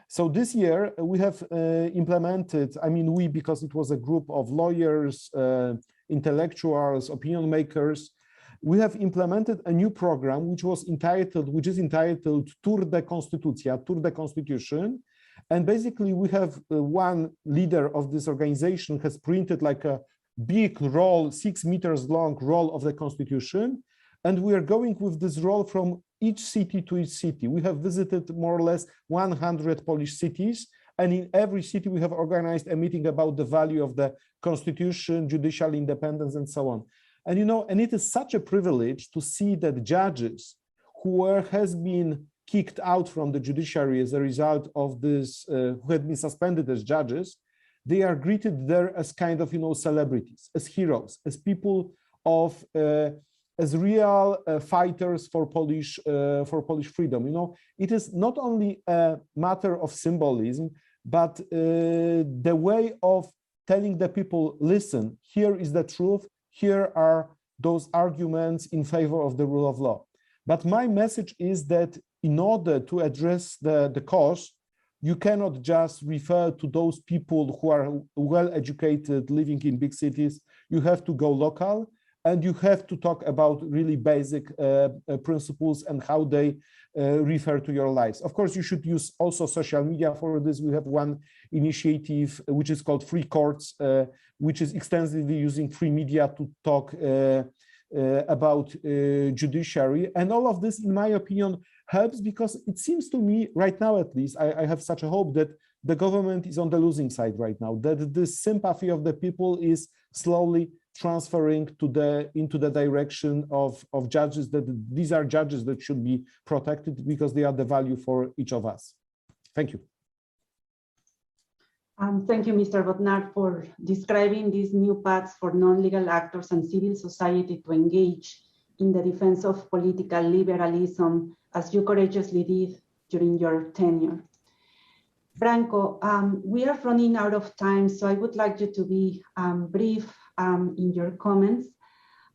So this year we have implemented, because it was a group of lawyers, intellectuals, opinion makers, we have implemented a new program which is entitled Tour de Constituția, Tour de Constitution. And basically we have one leader of this organization has printed like a big roll, 6 meters long roll of the Constitution. And we are going with this roll from each city to each city. We have visited more or less 100 Polish cities. And in every city, we have organized a meeting about the value of the Constitution, judicial independence, and so on. And, you know, and it is such a privilege to see that judges who has been kicked out from the judiciary as a result of this, who had been suspended as judges, they are greeted there as kind of, you know, celebrities, as heroes, as people of, as real fighters for Polish freedom. You know, it is not only a matter of symbolism, but the way of telling the people, listen, here is the truth, here are those arguments in favor of the rule of law. But my message is that in order to address the cause, you cannot just refer to those people who are well educated, living in big cities. You have to go local, and you have to talk about really basic principles and how they refer to your lives. Of course, you should use also social media for this. We have one initiative which is called Free Courts, which is extensively using free media to talk about judiciary. And all of this, in my opinion, helps, because it seems to me right now, at least, I have such a hope that the government is on the losing side right now, that the sympathy of the people is slowly transferring into the direction of judges, that these are judges that should be protected because they are the value for each of us. Thank you. Thank you, Mr. Bodnar, for describing these new paths for non-legal actors and civil society to engage in the defense of political liberalism, as you courageously did during your tenure. Franco, we are running out of time, so I would like you to be brief in your comments.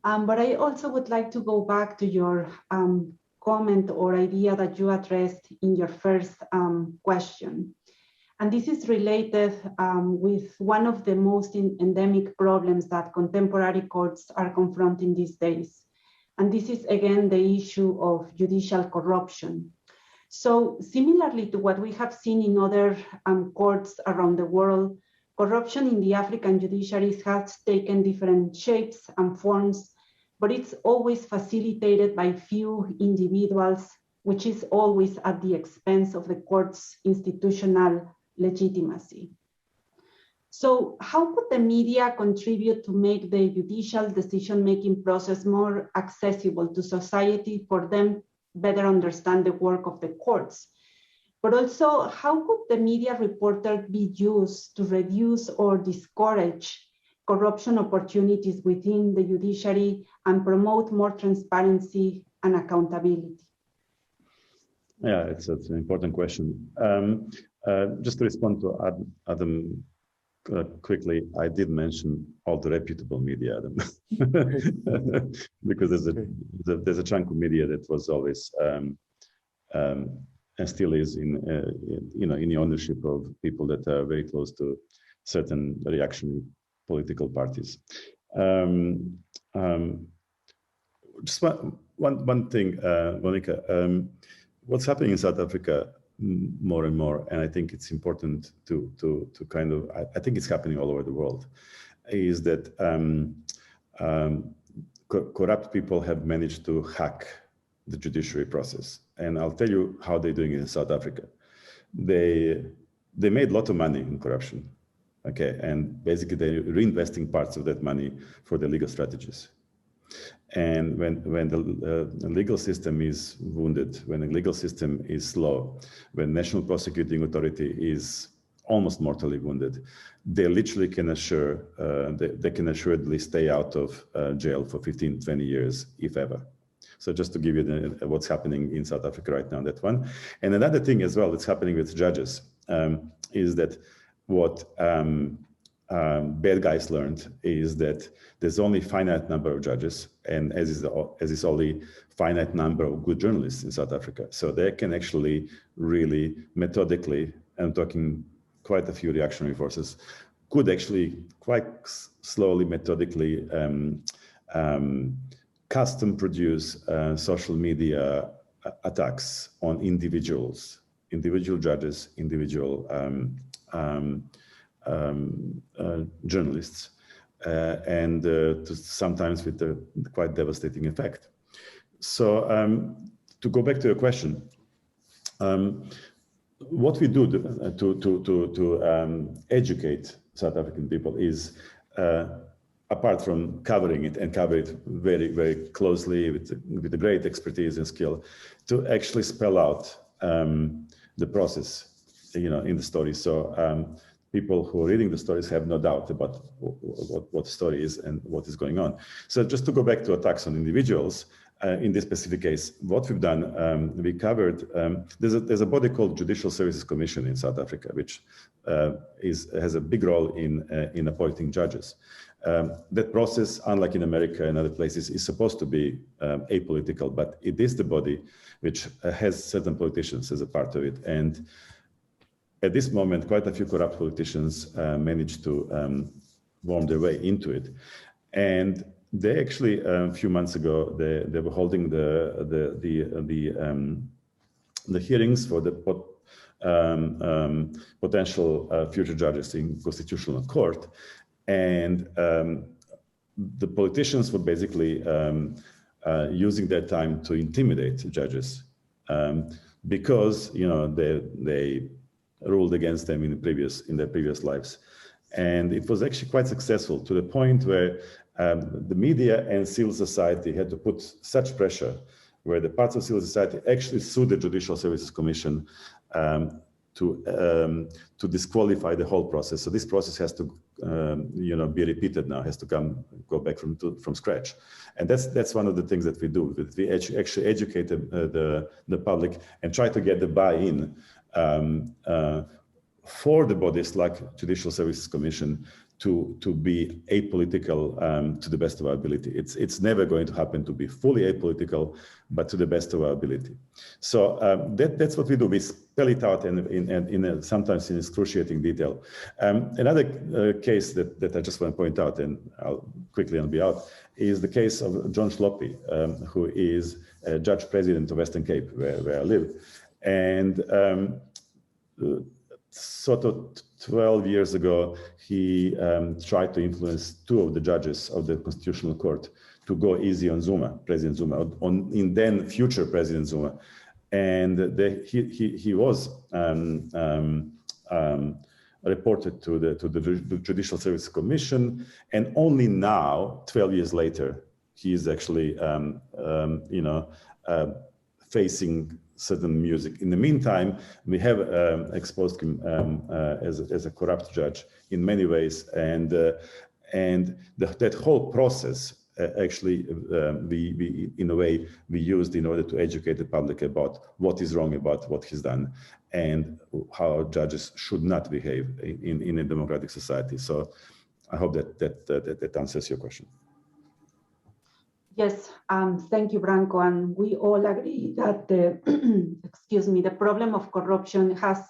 But I also would like to go back to your comment or idea that you addressed in your first question. And this is related with one of the most endemic problems that contemporary courts are confronting these days. And this is, again, the issue of judicial corruption. So similarly to what we have seen in other courts around the world, corruption in the African judiciaries has taken different shapes and forms, but it's always facilitated by few individuals, which is always at the expense of the court's institutional legitimacy. So how could the media contribute to make the judicial decision-making process more accessible to society for them better understand the work of the courts? But also, how could the media reporter be used to reduce or discourage corruption opportunities within the judiciary and promote more transparency and accountability? Yeah, it's an important question. Just to respond to Adam quickly, I did mention all the reputable media, Adam, because there's a chunk of media that was always and still is in the ownership of people that are very close to certain reactionary political parties. Just one thing, Monica, what's happening in South Africa more and more, and I think it's important to kind of, I think it's happening all over the world, is that corrupt people have managed to hack the judiciary process. And I'll tell you how they're doing it in South Africa. They made a lot of money in corruption, okay? And basically they're reinvesting parts of that money for the legal strategies. And when the legal system is wounded, when the legal system is slow, when National Prosecuting Authority is almost mortally wounded, they literally can assure, they can assuredly stay out of jail for 15, 20 years, if ever. So just to give you what's happening in South Africa right now, that one. And another thing as well that's happening with judges is that what bad guys learned is that there's only a finite number of judges, and as is only finite number of good journalists in South Africa. So they can actually really methodically, I'm talking quite a few reactionary forces, could actually quite slowly, methodically custom-produced social media attacks on individuals, individual judges, individual journalists, and sometimes with a quite devastating effect. So to go back to your question, what we do to educate South African people is, apart from covering it and cover it very, very closely with a great expertise and skill, to actually spell out the process, in the story. So people who are reading the stories have no doubt about what the story is and what is going on. So just to go back to attacks on individuals, in this specific case, what we've done, we covered, there's a body called Judicial Services Commission in South Africa, which has a big role in appointing judges. That process, unlike in America and other places, is supposed to be apolitical, but it is the body which has certain politicians as a part of it. And at this moment, quite a few corrupt politicians managed to worm their way into it. And they actually, a few months ago, they were holding the hearings for the potential future judges in Constitutional Court. And the politicians were basically using their time to intimidate judges because they ruled against them in their previous lives, and it was actually quite successful, to the point where the media and civil society had to put such pressure, where the parts of civil society actually sued the Judicial Services Commission to disqualify the whole process. So this process has to be repeated now, has to go back from scratch. And that's one of the things that we do. We actually educate the public and try to get the buy-in for the bodies like Judicial Services Commission to be apolitical to the best of our ability. It's never going to happen to be fully apolitical, but to the best of our ability. So that's what we do. We spell it out sometimes in excruciating detail. Another case that I just want to point out, and I'll quickly be out, is the case of John Sloppy, who is a judge president of Western Cape, where I live. And sort of 12 years ago, he tried to influence two of the judges of the Constitutional Court to go easy on Zuma, President Zuma, in then future President Zuma. And he was reported to the Judicial Service Commission, and only now, 12 years later, he is actually facing certain music. In the meantime, we have exposed him as a corrupt judge in many ways, and that whole process actually we in a way we used in order to educate the public about what is wrong about what he's done and how judges should not behave in a democratic society. So I hope that answers your question. Yes, thank you, Branko. And we all agree that the problem of corruption has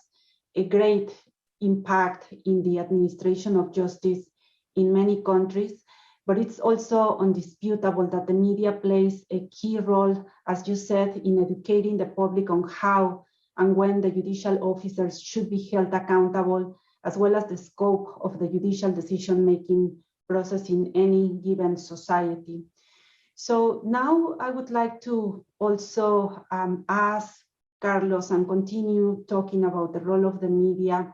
a great impact in the administration of justice in many countries, but it's also undisputable that the media plays a key role, as you said, in educating the public on how and when the judicial officers should be held accountable, as well as the scope of the judicial decision-making process in any given society. So now I would like to also ask Carlos and continue talking about the role of the media.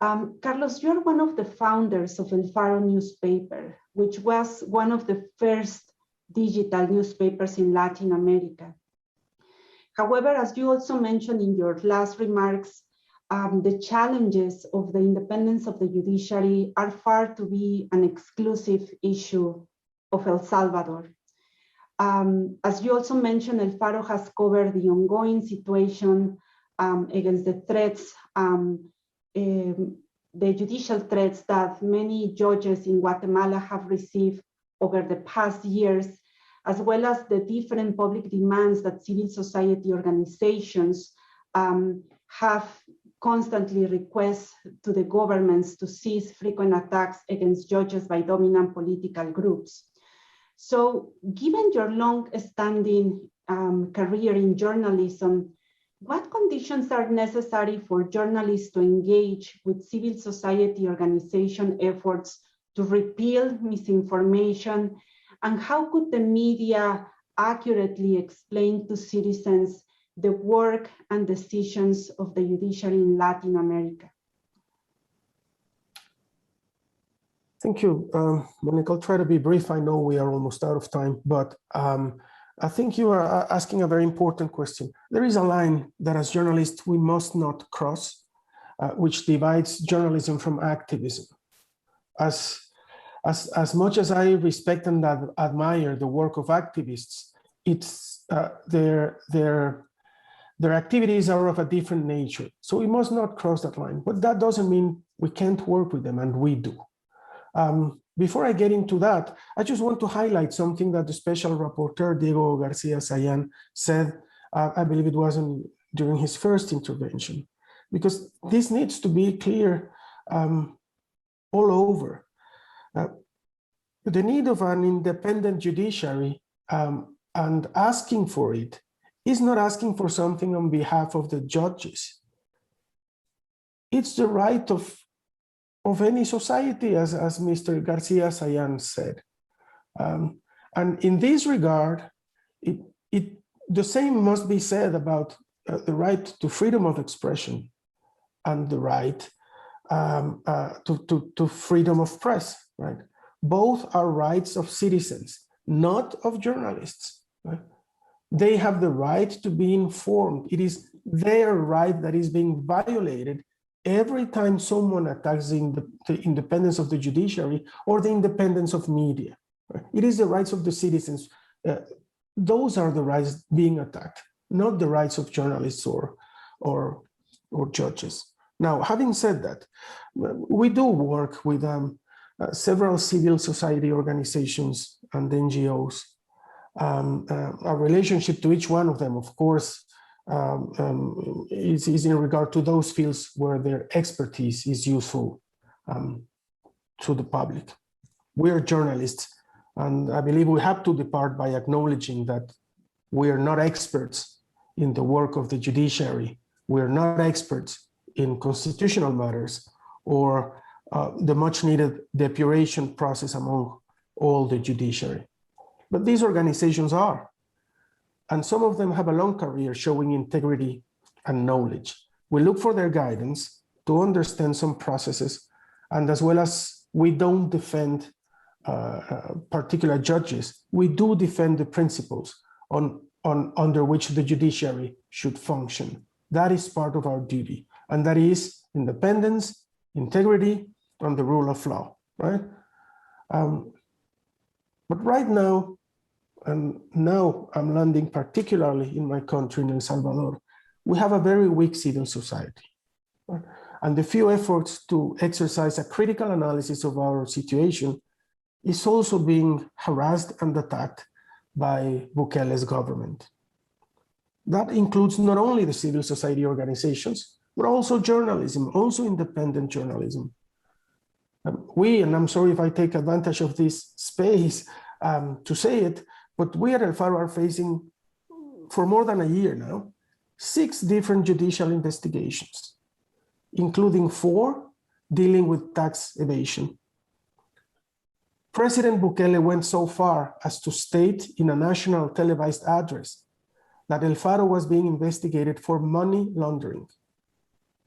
Carlos, you're one of the founders of El Faro newspaper, which was one of the first digital newspapers in Latin America. However, as you also mentioned in your last remarks, the challenges of the independence of the judiciary are far to be an exclusive issue of El Salvador. As you also mentioned, El Faro has covered the ongoing situation against the threats, the judicial threats that many judges in Guatemala have received over the past years, as well as the different public demands that civil society organizations have constantly request to the governments to cease frequent attacks against judges by dominant political groups. So given your long-standing career in journalism, what conditions are necessary for journalists to engage with civil society organization efforts to repeal misinformation? And how could the media accurately explain to citizens the work and decisions of the judiciary in Latin America? Thank you, Monica. I'll try to be brief. I know we are almost out of time, but I think you are asking a very important question. There is a line that as journalists we must not cross, which divides journalism from activism. As much as I respect and admire the work of activists, it's their activities are of a different nature. So we must not cross that line, but that doesn't mean we can't work with them, and we do. Before I get into that, I just want to highlight something that the Special Rapporteur, Diego Garcia-Sayan, said, I believe it wasn't during his first intervention, because this needs to be clear all over. The need of an independent judiciary and asking for it is not asking for something on behalf of the judges. It's the right of any society, as Mr. Garcia-Sayan said. And in this regard, the same must be said about the right to freedom of expression and the right to freedom of press, right? Both are rights of citizens, not of journalists. Right? They have the right to be informed. It is their right that is being violated every time someone attacks the independence of the judiciary or the independence of media. Right? It is the rights of the citizens. Those are the rights being attacked, not the rights of journalists or judges. Now, having said that, we do work with several civil society organizations and NGOs. Our relationship to each one of them, of course, is in regard to those fields where their expertise is useful to the public. We are journalists, and I believe we have to depart by acknowledging that we are not experts in the work of the judiciary. We are not experts in constitutional matters or the much needed depuration process among all the judiciary. But these organizations are. And some of them have a long career showing integrity and knowledge. We look for their guidance to understand some processes, and as well as we don't defend particular judges, we do defend the principles under which the judiciary should function. That is part of our duty, and that is independence, integrity, and the rule of law, right? But right now, and now I'm landing particularly in my country, in El Salvador, we have a very weak civil society. Right? And the few efforts to exercise a critical analysis of our situation is also being harassed and attacked by Bukele's government. That includes not only the civil society organizations, but also journalism, also independent journalism. And I'm sorry if I take advantage of this space to say it, but we at El Faro are facing, for more than a year now, 6 different judicial investigations, including 4 dealing with tax evasion. President Bukele went so far as to state in a national televised address that El Faro was being investigated for money laundering.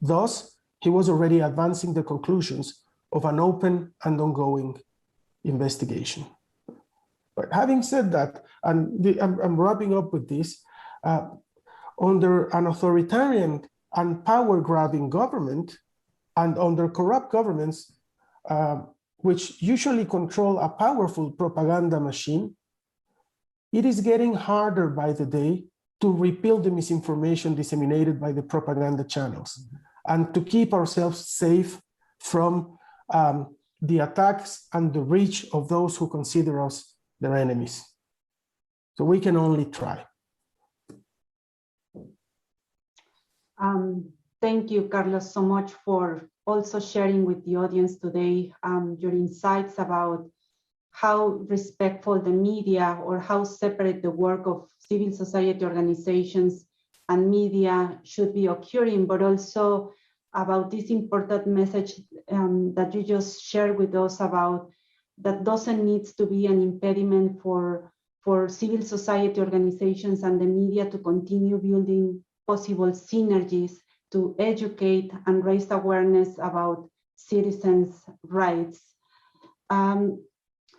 Thus, he was already advancing the conclusions of an open and ongoing investigation. But having said that, and I'm wrapping up with this, under an authoritarian and power-grabbing government and under corrupt governments, which usually control a powerful propaganda machine, it is getting harder by the day to repeal the misinformation disseminated by the propaganda channels and to keep ourselves safe from the attacks and the reach of those who consider us their enemies. So we can only try. Thank you, Carlos, so much for also sharing with the audience today your insights about how respectful the media or how separate the work of civil society organizations and media should be occurring, but also about this important message that you just shared with us about that doesn't need to be an impediment for civil society organizations and the media to continue building possible synergies to educate and raise awareness about citizens' rights.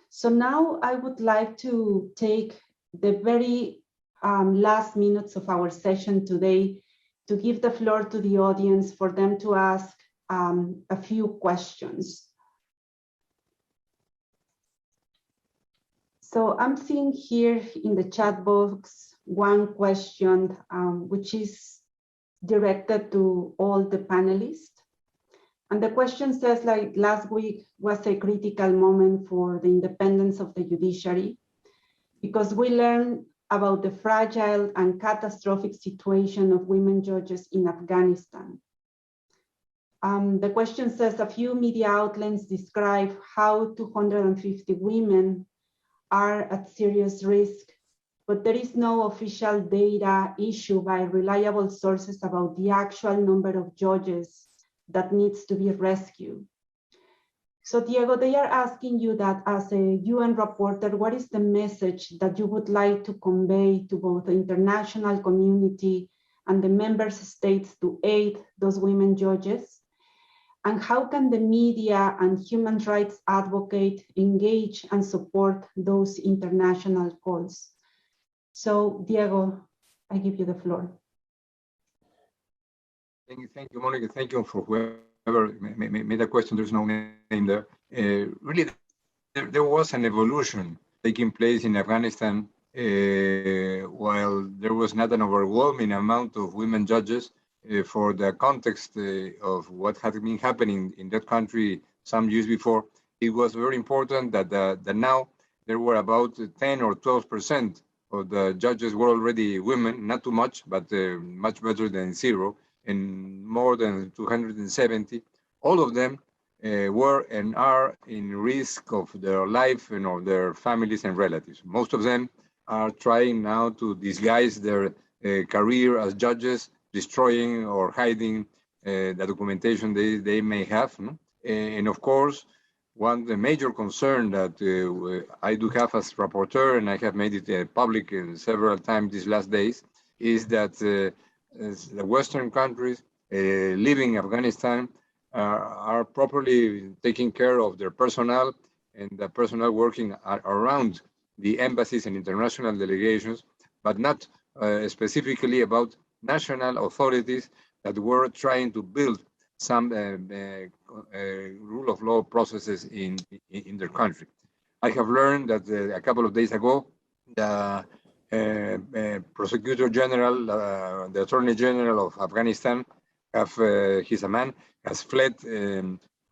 So now I would like to take the very last minutes of our session today to give the floor to the audience for them to ask a few questions. So I'm seeing here in the chat box one question, which is directed to all the panelists. And the question says, like, last week was a critical moment for the independence of the judiciary because we learned about the fragile and catastrophic situation of women judges in Afghanistan. The question says a few media outlets describe how 250 women are at serious risk, but there is no official data issued by reliable sources about the actual number of judges that needs to be rescued. So Diego, they are asking you that as a UN reporter, what is the message that you would like to convey to both the international community and the member states to aid those women judges? And how can the media and human rights advocate engage and support those international calls? So Diego, I give you the floor. Thank you, Monica. Thank you for whoever made a question. There's no name there. Really, there was an evolution taking place in Afghanistan while there was not an overwhelming amount of women judges for the context of what had been happening in that country some years before. It was very important that now there were about 10 or 12% of the judges were already women, not too much, but much better than zero, and more than 270. All of them were and are in risk of their life and of their families and relatives. Most of them are trying now to disguise their career as judges, destroying or hiding the documentation they may have. No? And of course, the major concern that I do have as rapporteur, and I have made it public several times these last days, is that the Western countries living in Afghanistan are properly taking care of their personnel and the personnel working around the embassies and international delegations, but not specifically about national authorities that were trying to build some rule of law processes in their country. I have learned that a couple of days ago, the Prosecutor General, the Attorney General of Afghanistan, he's a man, has fled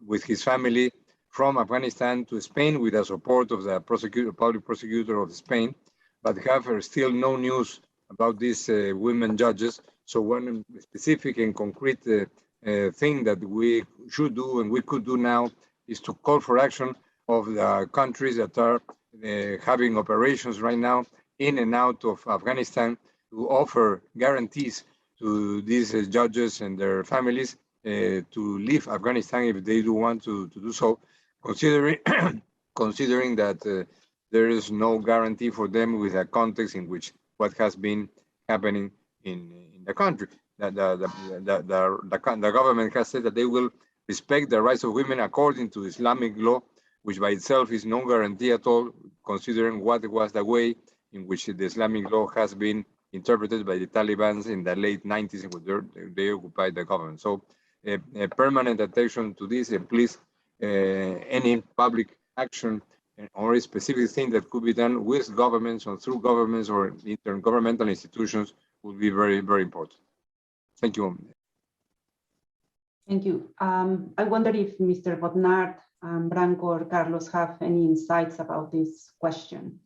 with his family from Afghanistan to Spain with the support of the public prosecutor of Spain, but have still no news about these women judges. So one specific and concrete thing that we should do and we could do now is to call for action of the countries that are having operations right now in and out of Afghanistan to offer guarantees to these judges and their families to leave Afghanistan if they do want to do so, considering that there is no guarantee for them with a context in which what has been happening in the country. The government has said that they will respect the rights of women according to Islamic law, which by itself is no guarantee at all, considering what was the way in which the Islamic law has been interpreted by the Taliban in the late 90s when they occupied the government. So a permanent attention to this, and please, any public action or a specific thing that could be done with governments or through governments or intergovernmental institutions would be very, very important. Thank you. Thank you. I wonder if Mr. Bodnar, Branko, or Carlos have any insights about this question.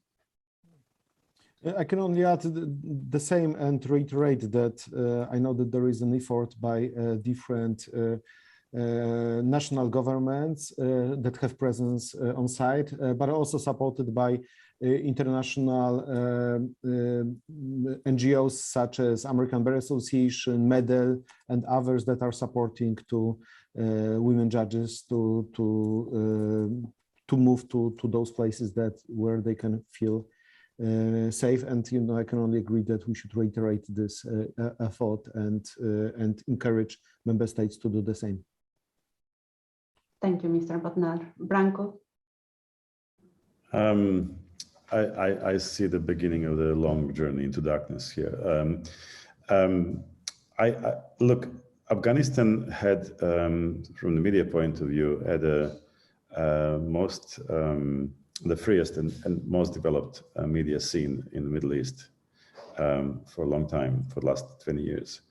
I can only add the same and reiterate that I know that there is an effort by different national governments that have presence on site, but also supported by international NGOs such as American Bar Association, MEDEL, and others that are supporting to women judges to move to those places where they can feel safe. And I can only agree that we should reiterate this effort and encourage member states to do the same. Thank you, Mr. Bodnar. Branko? I see the beginning of the long journey into darkness here. Look, Afghanistan had, from the media point of view, had the freest and most developed media scene in the Middle East for a long time, for the last 20 years.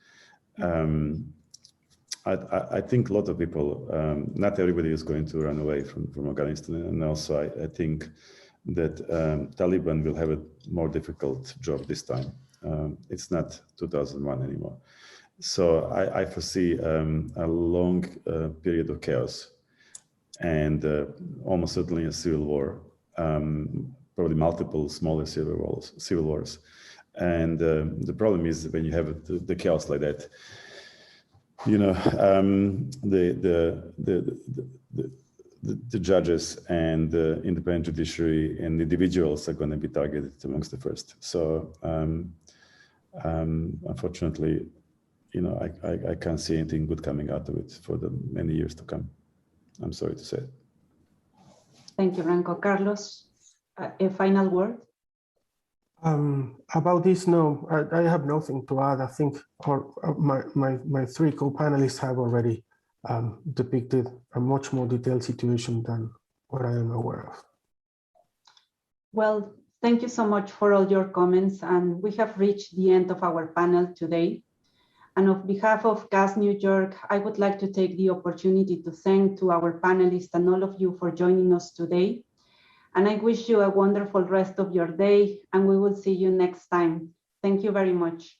I think a lot of people, not everybody is going to run away from Afghanistan, and also I think that Taliban will have a more difficult job this time. It's not 2001 anymore. So I foresee a long period of chaos and almost certainly a civil war, probably multiple smaller civil wars. And the problem is when you have the chaos like that, the judges and the independent judiciary and individuals are going to be targeted amongst the first. So unfortunately, I can't see anything good coming out of it for the many years to come. I'm sorry to say it. Thank you, Branko. Carlos, a final word? About this, no, I have nothing to add. I think my three co-panelists have already depicted a much more detailed situation than what I am aware of. Well, thank you so much for all your comments, and we have reached the end of our panel today. And on behalf of CAS New York, I would like to take the opportunity to thank to our panelists and all of you for joining us today. And I wish you a wonderful rest of your day, and we will see you next time. Thank you very much.